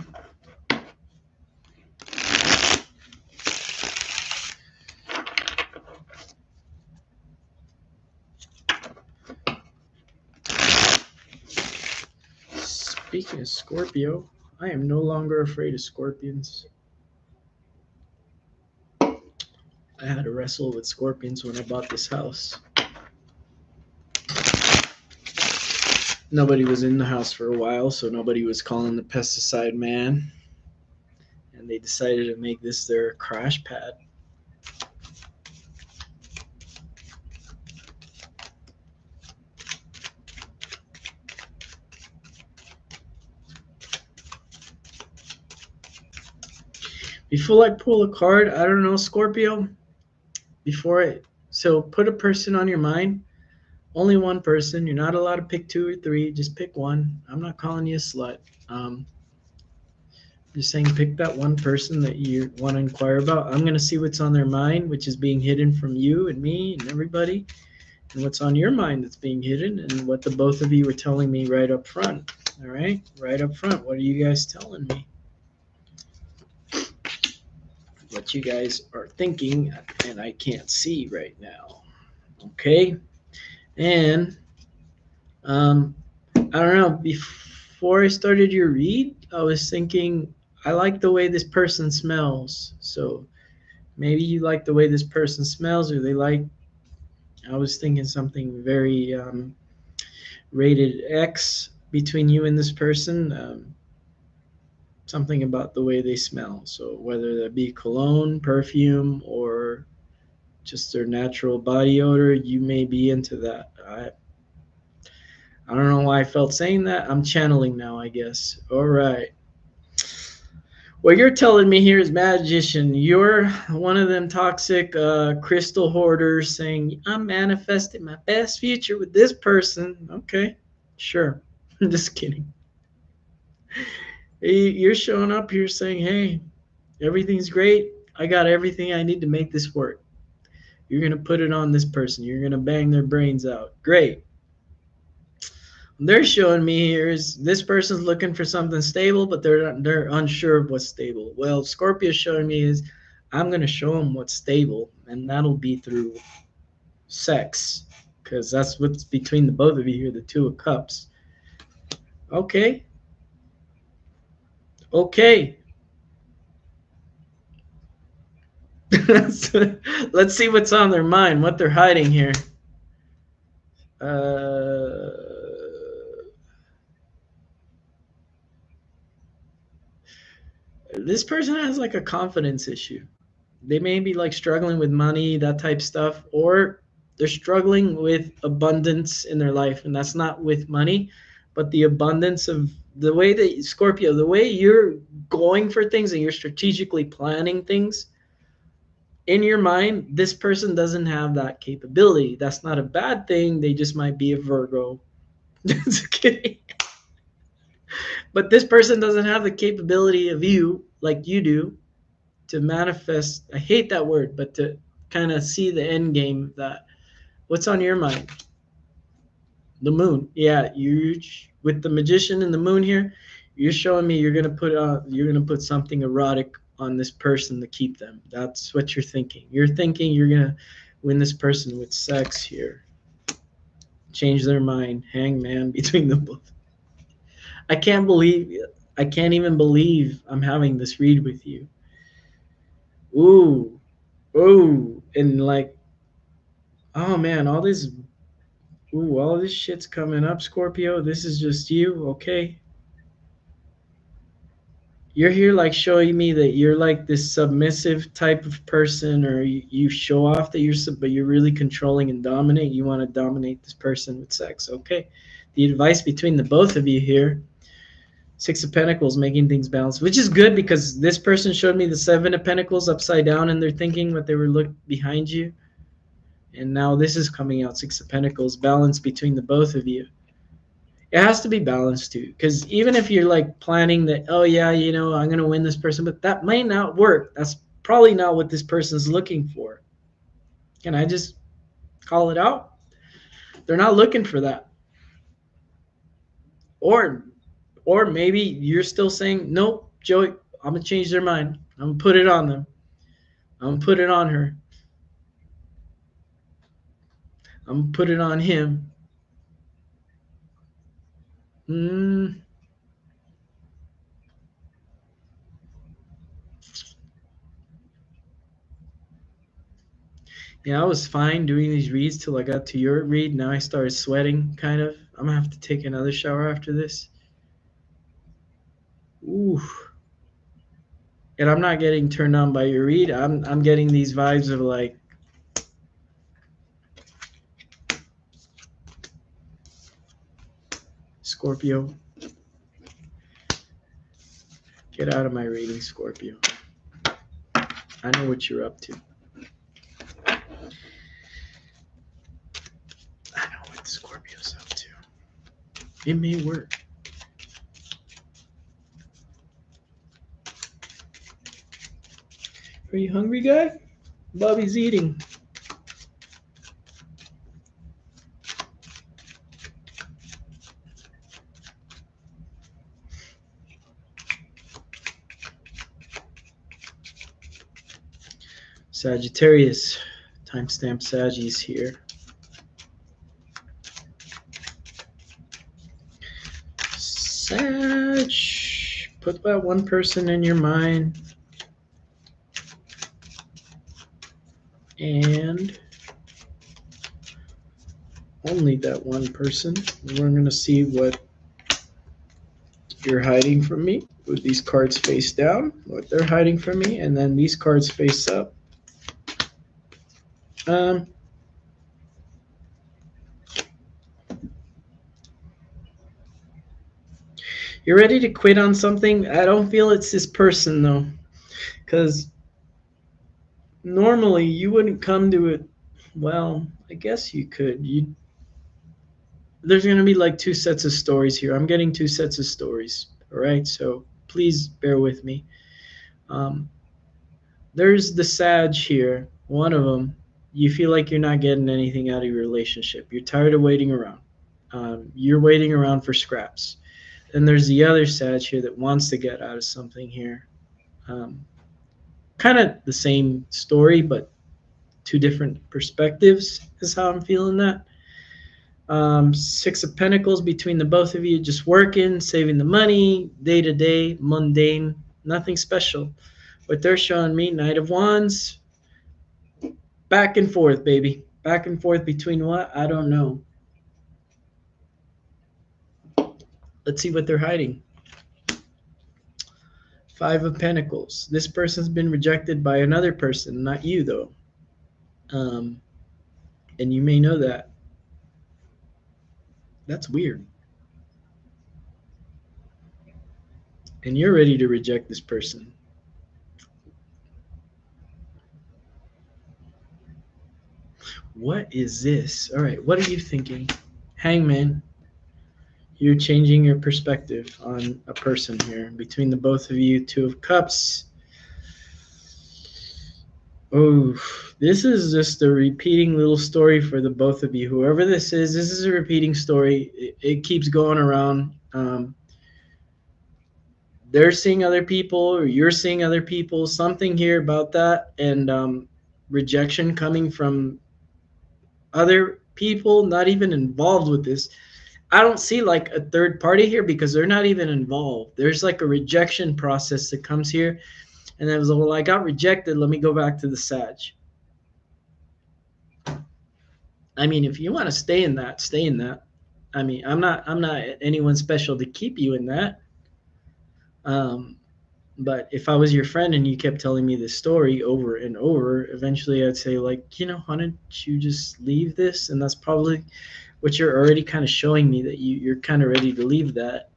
Speaking of Scorpio, I am no longer afraid of scorpions. I had to wrestle with scorpions when I bought this house. Nobody was in the house for a while, so nobody was calling the pesticide man. And they decided to make this their crash pad. Before I pull a card, I don't know, Scorpio. So put a person on your mind. Only one person. You're not allowed to pick two or three. Just pick one. I'm not calling you a slut. Um, just saying pick that one person that you want to inquire about. I'm going to see what's on their mind, which is being hidden from you and me and everybody, and what's on your mind that's being hidden, and what the both of you were telling me right up front. All right? Right up front. What are you guys telling me? What you guys are thinking, and I can't see right now. Okay? And I don't know. Before I started your read, I was thinking I like the way this person smells. So maybe you like the way this person smells, or they like. I was thinking something very rated X between you and this person. Something about the way they smell. So whether that be cologne, perfume, or just their natural body odor, you may be into that. I don't know why I felt saying that. I'm channeling now, I guess. All right. What you're telling me here is magician. You're one of them toxic crystal hoarders saying, I'm manifesting my best future with this person. Okay, sure. I'm just kidding. You're showing up here saying, hey, everything's great. I got everything I need to make this work. You're going to put it on this person. You're going to bang their brains out. Great. They're showing me here is this person's looking for something stable, but they're unsure of what's stable. Well, Scorpio's showing me is I'm going to show them what's stable, and that'll be through sex, because that's what's between the both of you here, the Two of Cups. Okay, okay. Let's see what's on their mind, what they're hiding here. Uh, this person has like a confidence issue. They may be like struggling with money, that type stuff, or they're struggling with abundance in their life, and that's not with money, but the abundance of the way that Scorpio, the way you're going for things and you're strategically planning things in your mind, this person doesn't have that capability. That's not a bad thing. They just might be a Virgo. Just kidding. But this person doesn't have the capability of you like you do to manifest. I hate that word, but to kind of see the end game of that. What's on your mind? The moon. Yeah, you with the magician and the moon here, you're showing me you're gonna put something erotic on this person to keep them. That's what you're thinking. You're thinking you're gonna win this person with sex here. Change their mind. Hangman between them both. I can't believe I can't even believe I'm having this read with you. Ooh. Ooh. And like, oh man, all this shit's coming up, Scorpio. This is just you, okay? You're here like showing me that you're like this submissive type of person, or you show off that but you're really controlling and dominate. You want to dominate this person with sex, okay? The advice between the both of you here, Six of Pentacles, making things balanced, which is good because this person showed me the Seven of Pentacles upside down in their thinking, what they were looking behind you. And now this is coming out, Six of Pentacles, balance between the both of you. It has to be balanced too, because even if you're like planning that, oh yeah, I'm going to win this person, but that might not work. That's probably not what this person's looking for. Can I just call it out? They're not looking for that. Or or maybe you're still saying, nope, Joey, I'm going to change their mind. I'm going to put it on them. I'm going to put it on her. I'm going to put it on him. Mm, yeah, I was fine doing these reads till I got to your read. Now I started sweating, kind of. I'm going to have to take another shower after this. Ooh. And I'm not getting turned on by your read. I'm getting these vibes of like, Scorpio, get out of my reading, Scorpio. I know what you're up to. I know what the Scorpio's up to. It may work. Are you hungry, guy? Bobby's eating. Sagittarius, timestamp Saggies here. Sag, put that one person in your mind and only that one person. We're going to see what you're hiding from me with these cards face down, what they're hiding from me, and then these cards face up. You're ready to quit on something? I don't feel it's this person though, because normally you wouldn't come to it. Well, I guess you could. There's going to be like two sets of stories here. I'm getting two sets of stories. All right, so please bear with me. There's the Sag here. One of them, you feel like you're not getting anything out of your relationship. You're tired of waiting around. You're waiting around for scraps. And there's the other Sag here that wants to get out of something here. Kind of the same story, but two different perspectives is how I'm feeling that. Six of Pentacles between the both of you, just working, saving the money, day to day, mundane, nothing special. What they're showing me, Knight of Wands, back and forth, baby. Back and forth between what? I don't know. Let's see what they're hiding. Five of Pentacles. This person's been rejected by another person, not you, though. And you may know that. That's weird. And you're ready to reject this person. What is this? All right, what are you thinking? Hangman. You're changing your perspective on a person here. Between the both of you, Two of Cups. Oh, this is just a repeating little story for the both of you. Whoever this is a repeating story. It keeps going around. They're seeing other people, or you're seeing other people. Something here about that, and rejection coming from other people not even involved with this. I don't see like a third party here because they're not even involved. There's like a rejection process that comes here. And then it was, well, I got rejected. Let me go back to the Sag. I mean, if you want to stay in that, stay in that. I mean, I'm not anyone special to keep you in that. But if I was your friend and you kept telling me this story over and over, eventually I'd say, like, why don't you just leave this? And that's probably what you're already kind of showing me, that you're kind of ready to leave that.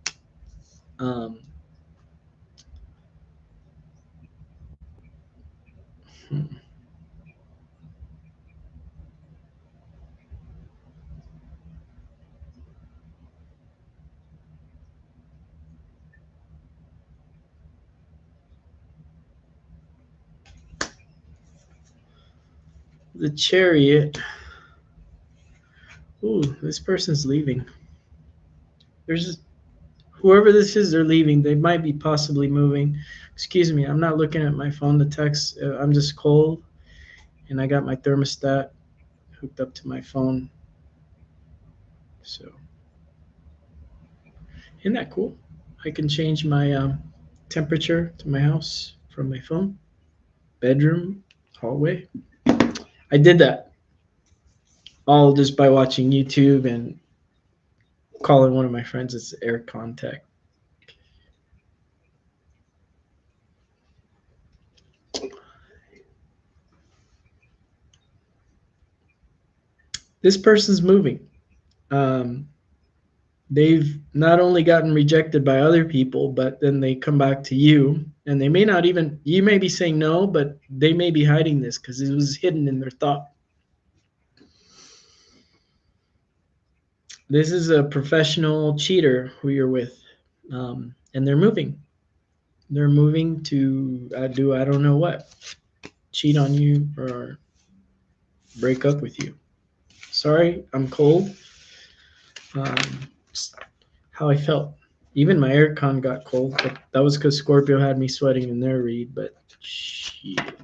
The Chariot. Ooh, this person's leaving. There's whoever this is, they're leaving. They might be possibly moving. Excuse me, I'm not looking at my phone to text. I'm just cold, and I got my thermostat hooked up to my phone. So, isn't that cool? I can change my temperature to my house from my phone. Bedroom, hallway. I did that all just by watching YouTube and calling one of my friends. It's air contact. This person's moving. they've not only gotten rejected by other people, but then they come back to you, and they may not even, you may be saying no, but they may be hiding this because it was hidden in their thought. This is a professional cheater who you're with, and they're moving. They're moving to do I don't know what, cheat on you or break up with you. Sorry, I'm cold. How I felt. Even my aircon got cold, but that was because Scorpio had me sweating in their read. But shit,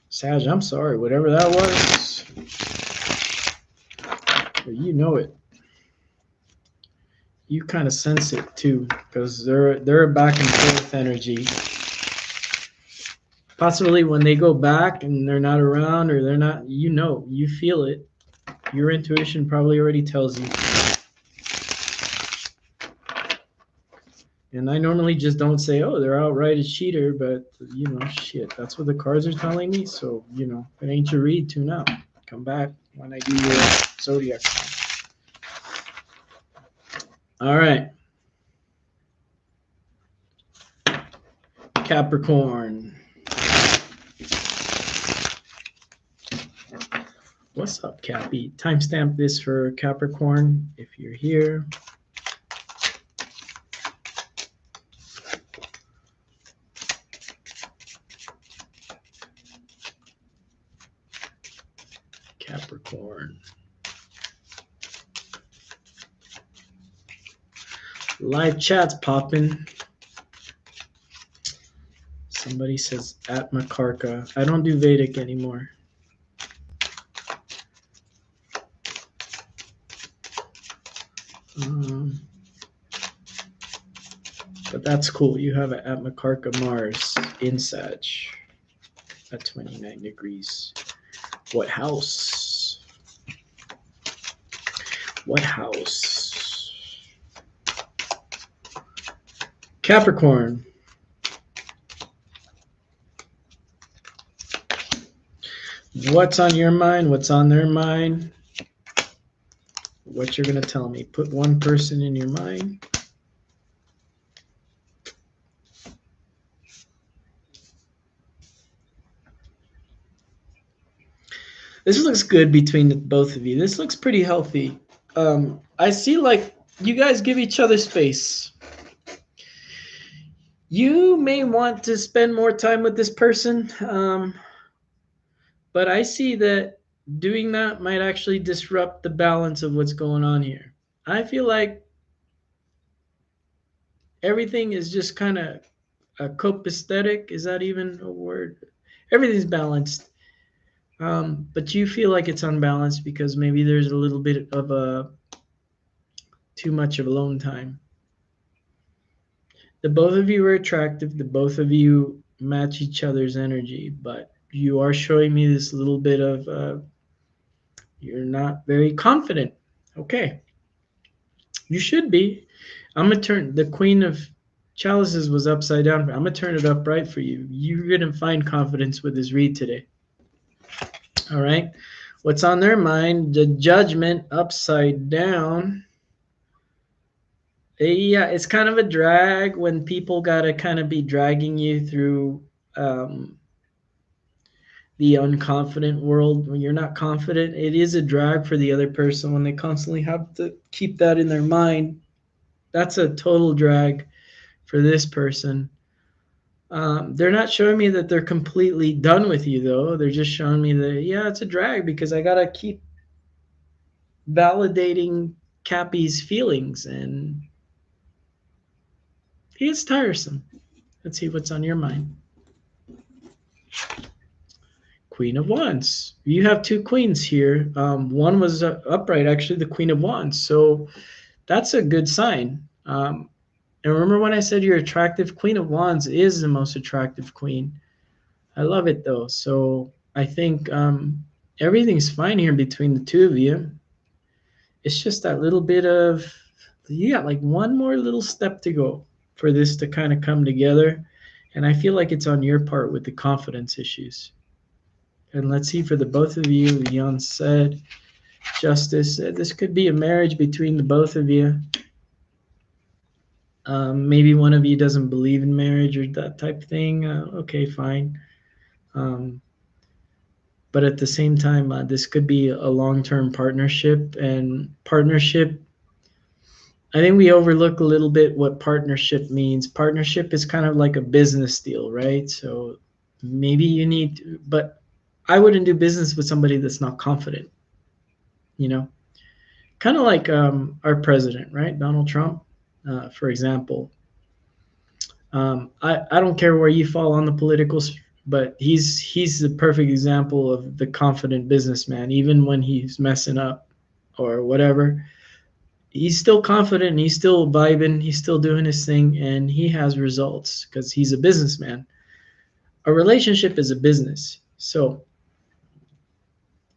Sag, I'm sorry. Whatever that was, you know it. You kind of sense it too, because they're a back and forth energy. Possibly when they go back and they're not around or they're not, you know, you feel it. Your intuition probably already tells you. And I normally just don't say, oh, they're outright a cheater, but, you know, shit, that's what the cards are telling me. So, you know, if it ain't your read, tune out. Come back when I do your zodiac sign. All right. Capricorn. What's up, Cappy? Timestamp this for Capricorn if you're here. Capricorn. Live chat's popping. Somebody says at Makarka. I don't do Vedic anymore. But that's cool. You have an at Makarka Mars in Sag at 29 degrees. What house? What house? Capricorn. What's on your mind? What's on their mind? What you're going to tell me. Put one person in your mind. This looks good between the both of you. This looks pretty healthy. I see like you guys give each other space. You may want to spend more time with this person, but I see that doing that might actually disrupt the balance of what's going on here. I feel like everything is just kind of a copacetic. Is that even a word? Everything's balanced. But you feel like it's unbalanced because maybe there's a little bit of a too much of alone time. The both of you are attractive. The both of you match each other's energy, but you are showing me this little bit of you're not very confident. Okay. You should be. I'm going to turn the Queen of Chalices was upside down. I'm going to turn it upright for you. You're going to find confidence with this read today. All right. What's on their mind? The Judgment upside down. Yeah, it's kind of a drag when people got to kind of be dragging you through the unconfident world. When you're not confident, it is a drag for the other person when they constantly have to keep that in their mind. That's a total drag for this person. They're not showing me that they're completely done with you, though. They're just showing me that, yeah, it's a drag because I got to keep validating Cappy's feelings, and he is tiresome. Let's see what's on your mind. Queen of Wands. You have two queens here. One was upright, actually, the Queen of Wands. So that's a good sign. And remember when I said you're attractive? Queen of Wands is the most attractive queen. I love it, though. So I think everything's fine here between the two of you. It's just that little bit of, you got like one more little step to go for this to kind of come together. And I feel like it's on your part with the confidence issues. And let's see for the both of you, Leon said, Justice. This could be a marriage between the both of you. Maybe one of you doesn't believe in marriage or that type of thing. Okay, fine. Um, but at the same time, this could be a long-term partnership. And partnership, I think we overlook a little bit what partnership means. Partnership is kind of like a business deal, right? So maybe you need to, but I wouldn't do business with somebody that's not confident, you know? Kind of like our president, right? Donald Trump, for example. I don't care where you fall on the political, but he's the perfect example of the confident businessman. Even when he's messing up or whatever, he's still confident. He's still vibing. He's still doing his thing, and he has results because he's a businessman. A relationship is a business, so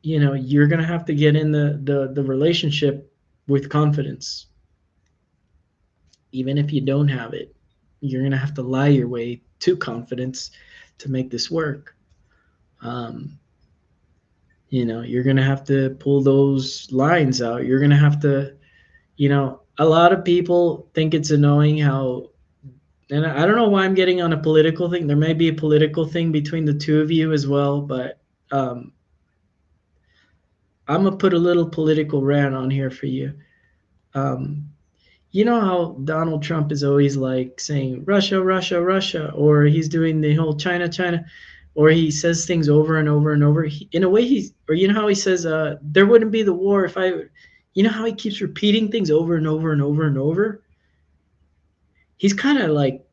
you're gonna have to get in the relationship with confidence, even if you don't have it. You're gonna have to lie your way to confidence to make this work. Um, you're gonna have to pull those lines out. You're gonna have to, a lot of people think it's annoying how, and I don't know why I'm getting on a political thing. There may be a political thing between the two of you as well, but I'm gonna put a little political rant on here for you. Um, you know how Donald Trump is always like saying Russia, Russia, Russia, or he's doing the whole China, China, or he says things over and over and over. In a way, or you know how he says, there wouldn't be the war if I, you know how he keeps repeating things over and over and over and over? He's kind of like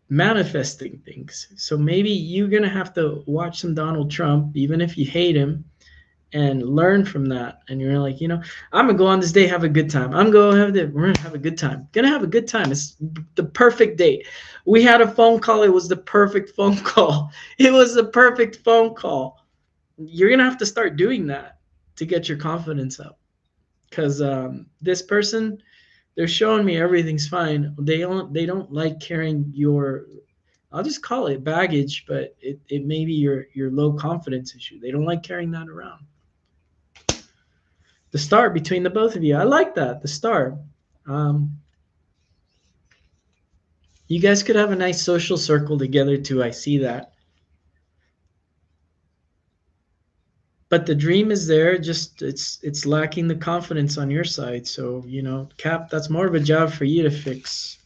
manifesting things. So maybe you're going to have to watch some Donald Trump, even if you hate him, and learn from that. And you're like, I'm gonna go on this day, have a good time. We're gonna have a good time. Gonna have a good time. It's the perfect date. We had a phone call. It was the perfect phone call. It was the perfect phone call. You're gonna have to start doing that to get your confidence up. Because this person, they're showing me everything's fine. They don't like carrying your, I'll just call it baggage, but it may be your low confidence issue. They don't like carrying that around. The star between the both of you. I like that. The star. Um, you guys could have a nice social circle together too. I see that. But the dream is there. Just it's lacking the confidence on your side. So Cap, that's more of a job for you to fix.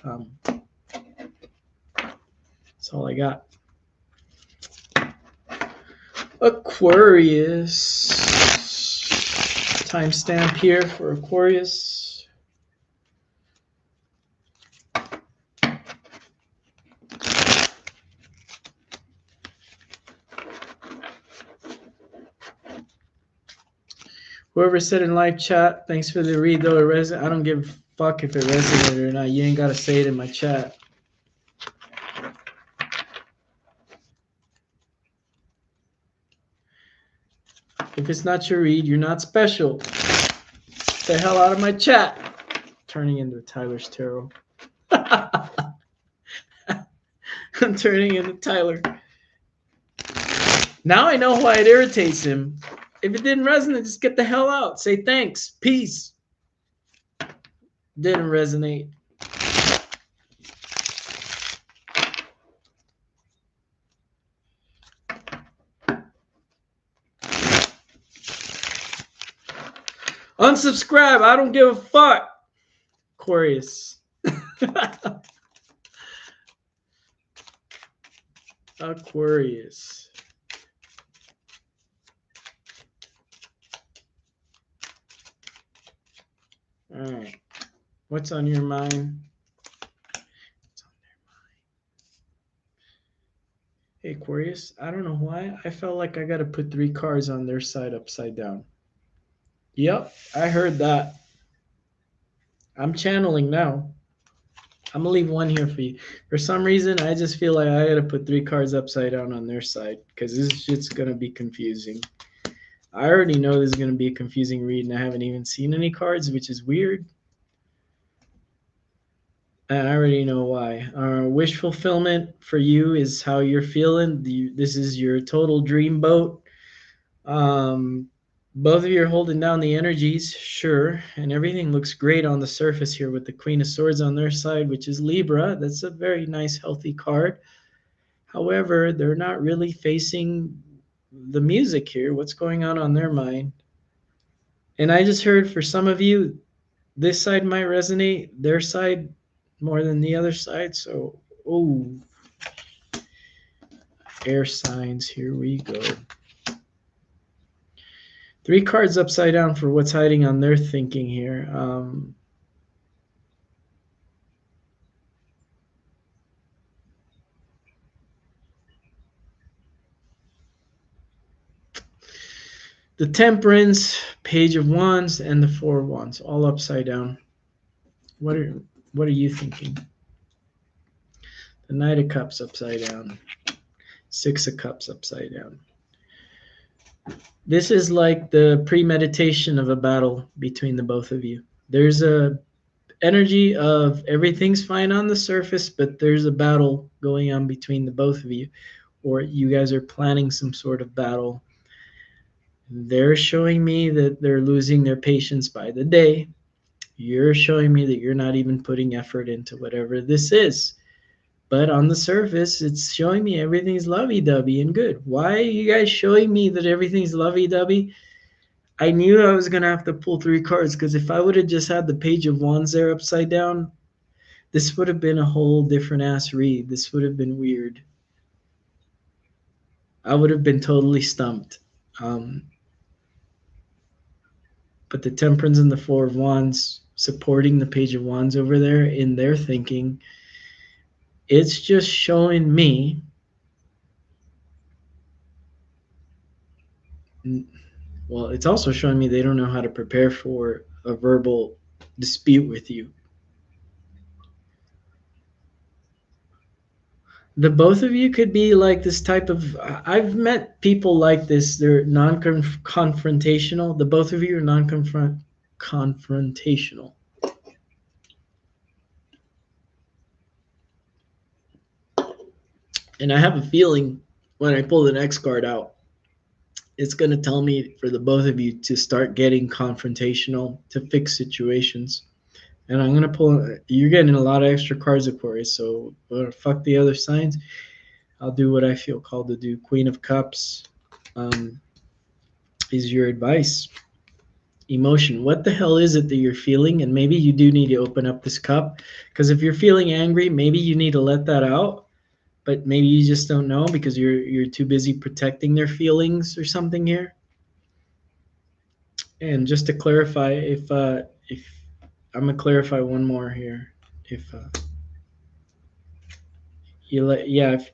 That's all I got. Aquarius. Timestamp here for Aquarius. Whoever said in live chat, thanks for the read though. I don't give a fuck if it resonated or not. You ain't gotta say it in my chat. If it's not your read, you're not special. Get the hell out of my chat. Turning into Tyler's tarot. I'm turning into Tyler. Now I know why it irritates him. If it didn't resonate, just get the hell out. Say thanks. Peace. Didn't resonate. Unsubscribe. I don't give a fuck. Aquarius. Aquarius. All right. What's on your mind? Hey, Aquarius, I don't know why. I felt like I got to put 3 cards on their side upside down. Yep, I heard that. I'm channeling now. I'm going to leave one here for you. For some reason, I just feel like I got to put 3 cards upside down on their side because this shit's going to be confusing. I already know this is going to be a confusing read, and I haven't even seen any cards, which is weird. And I already know why. Wish fulfillment for you is how you're feeling. This is your total dream boat. Both of you are holding down the energies, sure, and everything looks great on the surface here with the Queen of Swords on their side, which is Libra. That's a very nice, healthy card. However, they're not really facing the music here. What's going on their mind? And I just heard for some of you, this side might resonate, their side more than the other side. So, oh, air signs, here we go. 3 cards upside down for what's hiding on their thinking here. The Temperance, Page of Wands, and the Four of Wands, all upside down. What are you thinking? The Knight of Cups upside down. 6 of Cups upside down. This is like the premeditation of a battle between the both of you. There's a energy of everything's fine on the surface, but there's a battle going on between the both of you, or you guys are planning some sort of battle. They're showing me that they're losing their patience by the day. You're showing me that you're not even putting effort into whatever this is. But on the surface, it's showing me everything's lovey-dovey and good. Why are you guys showing me that everything's lovey-dovey? I knew I was going to have to pull 3 cards, because if I would have just had the Page of Wands there upside down, this would have been a whole different ass read. This would have been weird. I would have been totally stumped. But the Temperance and the Four of Wands supporting the Page of Wands over there in their thinking, it's just showing me, well, it's also showing me they don't know how to prepare for a verbal dispute with you. The both of you could be like this type of, I've met people like this. They're non-confrontational. The both of you are non-confrontational. And I have a feeling when I pull the next card out, it's going to tell me for the both of you to start getting confrontational to fix situations. And I'm going to pull, you're getting a lot of extra cards, Aquarius, so fuck the other signs. I'll do what I feel called to do. Queen of Cups is your advice. Emotion. What the hell is it that you're feeling? And maybe you do need to open up this cup, because if you're feeling angry, maybe you need to let that out. But maybe you just don't know because you're too busy protecting their feelings or something here. And just to clarify, if I'm gonna clarify one more here, if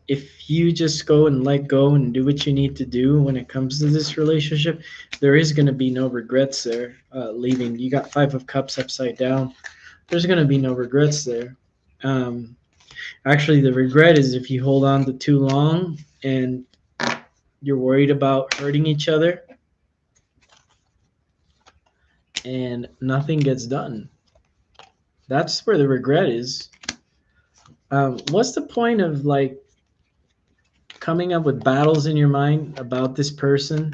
if you just go and let go and do what you need to do when it comes to this relationship, there is going to be no regrets there. Leaving, you got 5 of Cups upside down. There's going to be no regrets there. Actually, the regret is if you hold on to too long and you're worried about hurting each other and nothing gets done. That's where the regret is. What's the point of like coming up with battles in your mind about this person?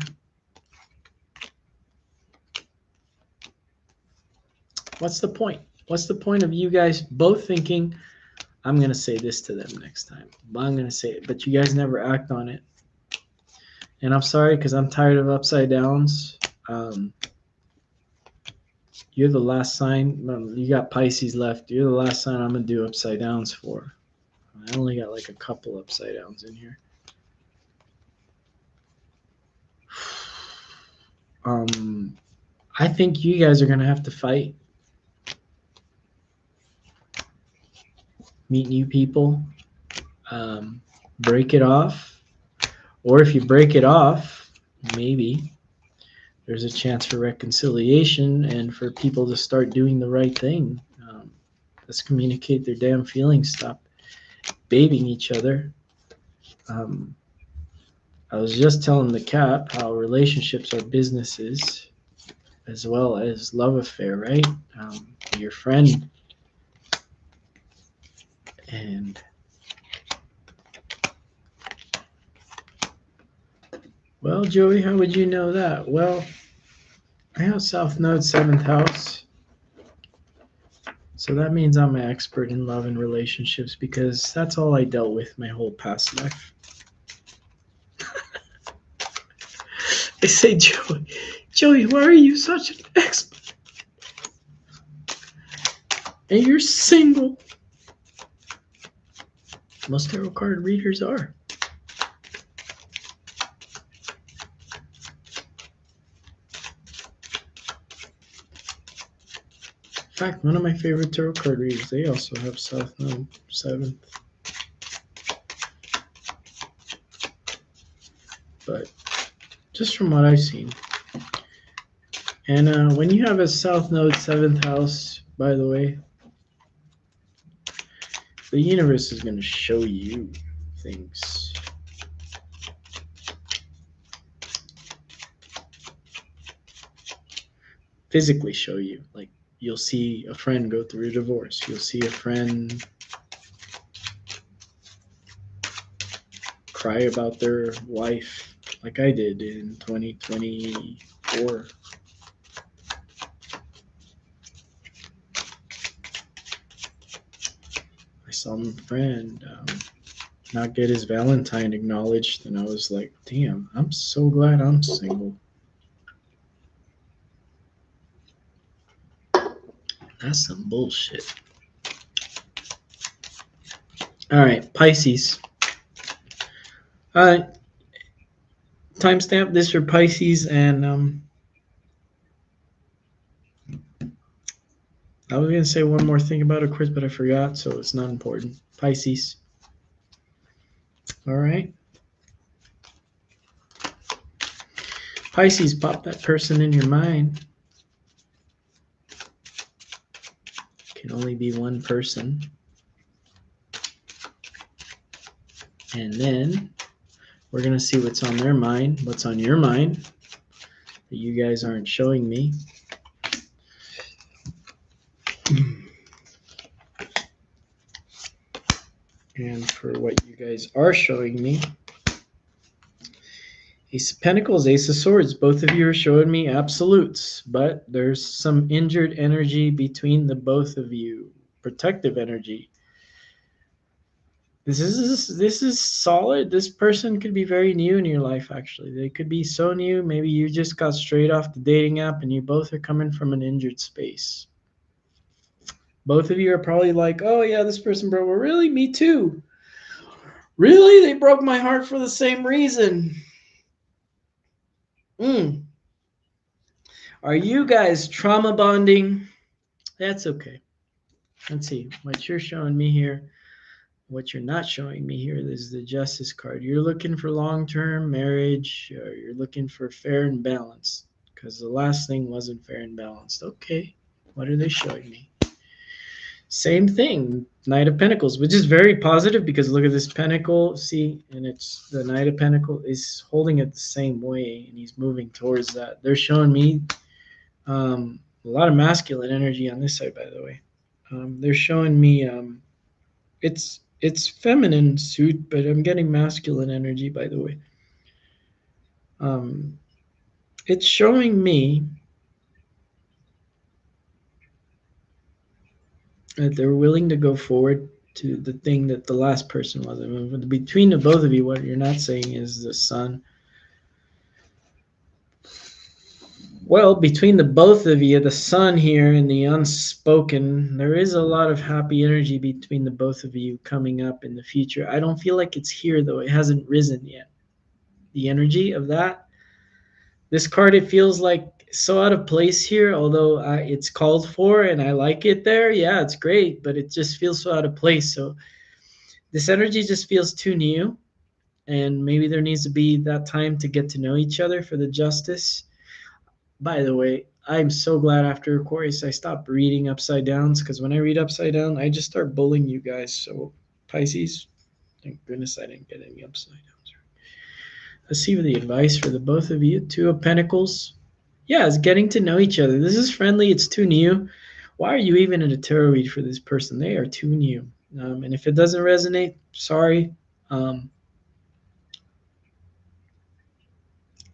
What's the point? What's the point of you guys both thinking, I'm going to say this to them next time, I'm going to say it, but you guys never act on it? And I'm sorry, because I'm tired of upside downs. You're the last sign. You got Pisces left. You're the last sign I'm going to do upside downs for. I only got like a couple upside downs in here. I think you guys are going to have to fight. Meet new people. Break it off. Or if you break it off, maybe there's a chance for reconciliation and for people to start doing the right thing. Let's communicate their damn feelings. Stop babying each other. I was just telling the Cap how relationships are businesses as well as love affair, right? Your friend. And well, Joey, how would you know that? Well, I have South Node, 7th house. So that means I'm an expert in love and relationships because that's all I dealt with my whole past life. They say, Joey, why are you such an expert? And you're single. Most tarot card readers are. In fact, one of my favorite tarot card readers, they also have South Node, 7th. But just from what I've seen. And when you have a South Node, 7th house, by the way, the universe is going to show you things. Physically show you. Like, you'll see a friend go through a divorce. You'll see a friend cry about their wife, like I did in 2024. I saw my friend not get his Valentine acknowledged, and I was like, damn, I'm so glad I'm single. That's some bullshit. All right, Pisces. Timestamp this for Pisces, and I was going to say one more thing about it, Chris, but I forgot, so it's not important. Pisces. All right. Pisces, pop that person in your mind. Can only be one person. And then we're going to see what's on their mind, what's on your mind that you guys aren't showing me. And for what you guys are showing me, Ace of Pentacles, Ace of Swords, both of you are showing me absolutes, but there's some injured energy between the both of you, protective energy. This is solid. This person could be very new in your life, actually. They could be so new. Maybe you just got straight off the dating app and you both are coming from an injured space. Both of you are probably like, oh, yeah, this person broke. Well, really? Me too. Really? They broke my heart for the same reason. Are you guys trauma bonding? That's okay. Let's see what you're showing me here. What you're not showing me here is the Justice card. You're looking for long-term marriage, or you're looking for fair and balanced, because the last thing wasn't fair and balanced. Okay, what are they showing me? Same thing, Knight of Pentacles, which is very positive because look at this pentacle, see, and it's the Knight of Pentacles is holding it the same way, and he's moving towards that. They're showing me a lot of masculine energy on this side, by the way. They're showing me it's feminine suit, but I'm getting masculine energy, by the way. It's showing me that they're willing to go forward to the thing that the last person was. I mean, between the both of you, what you're not saying is the sun. Well, between the both of you, the sun here and the unspoken, there is a lot of happy energy between the both of you coming up in the future. I don't feel like it's here, though. It hasn't risen yet. The energy of that. This card, it feels like so out of place here, although it's called for and I like it there. Yeah, it's great, but it just feels so out of place. So this energy just feels too new, and maybe there needs to be that time to get to know each other for the Justice. By the way, I'm so glad after Aquarius I stopped reading upside downs, because when I read upside down, I just start bullying you guys. So Pisces, thank goodness I didn't get any upside downs. Let's see the advice for the both of you. Two of Pentacles. Yeah, it's getting to know each other. This is friendly. It's too new. Why are you even in a tarot read for this person? They are too new. And if it doesn't resonate, sorry.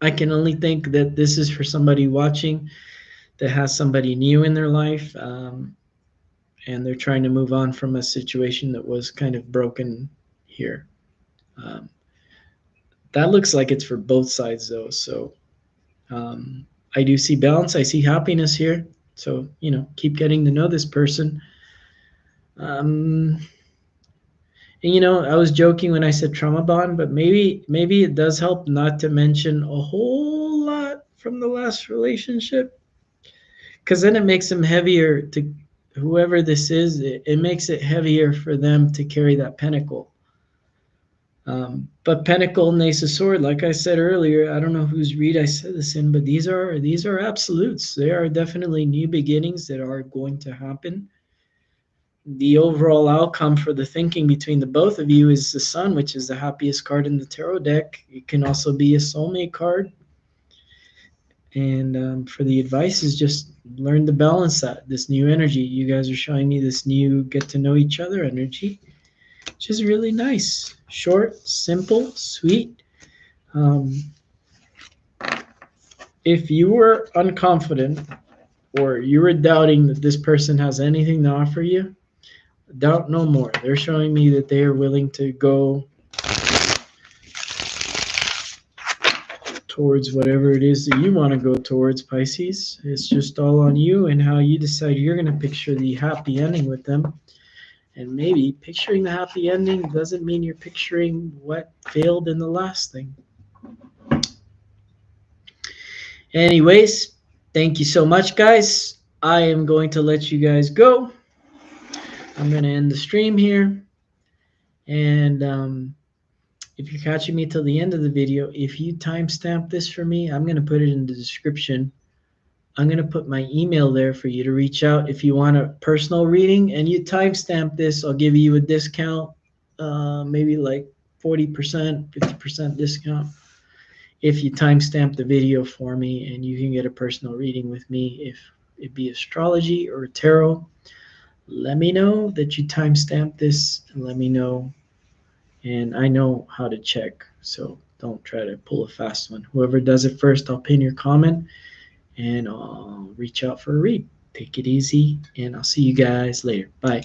I can only think that this is for somebody watching that has somebody new in their life, and they're trying to move on from a situation that was kind of broken here. Um, that looks like it's for both sides, though. So um, I do see balance. I see happiness here. So, keep getting to know this person. Um, and, I was joking when I said trauma bond, but maybe it does help not to mention a whole lot from the last relationship, because then it makes them heavier to whoever this is. It makes it heavier for them to carry that pentacle. But pentacle and ace of sword, like I said earlier, I don't know whose read I said this in, but these are absolutes. They are definitely new beginnings that are going to happen. The overall outcome for the thinking between the both of you is the sun, which is the happiest card in the tarot deck. It can also be a soulmate card. And for the advice is just learn to balance this new energy. You guys are showing me this new get to know each other energy, which is really nice. Short, simple, sweet. Um, if you were unconfident or you were doubting that this person has anything to offer you, doubt no more. They're showing me that they are willing to go towards whatever it is that you want to go towards, Pisces. It's just all on you and how you decide you're going to picture the happy ending with them. And maybe picturing the happy ending doesn't mean you're picturing what failed in the last thing. Anyways, thank you so much, guys. I am going to let you guys go. I'm going to end the stream here. And if you're catching me till the end of the video, if you timestamp this for me, I'm going to put it in the description. I'm going to put my email there for you to reach out if you want a personal reading, and you timestamp this. I'll give you a discount, maybe like 40%, 50% discount if you timestamp the video for me, and you can get a personal reading with me. If it be astrology or tarot, let me know that you timestamp this and let me know. And I know how to check, so don't try to pull a fast one. Whoever does it first, I'll pin your comment and I'll reach out for a read. Take it easy, and I'll see you guys later. Bye.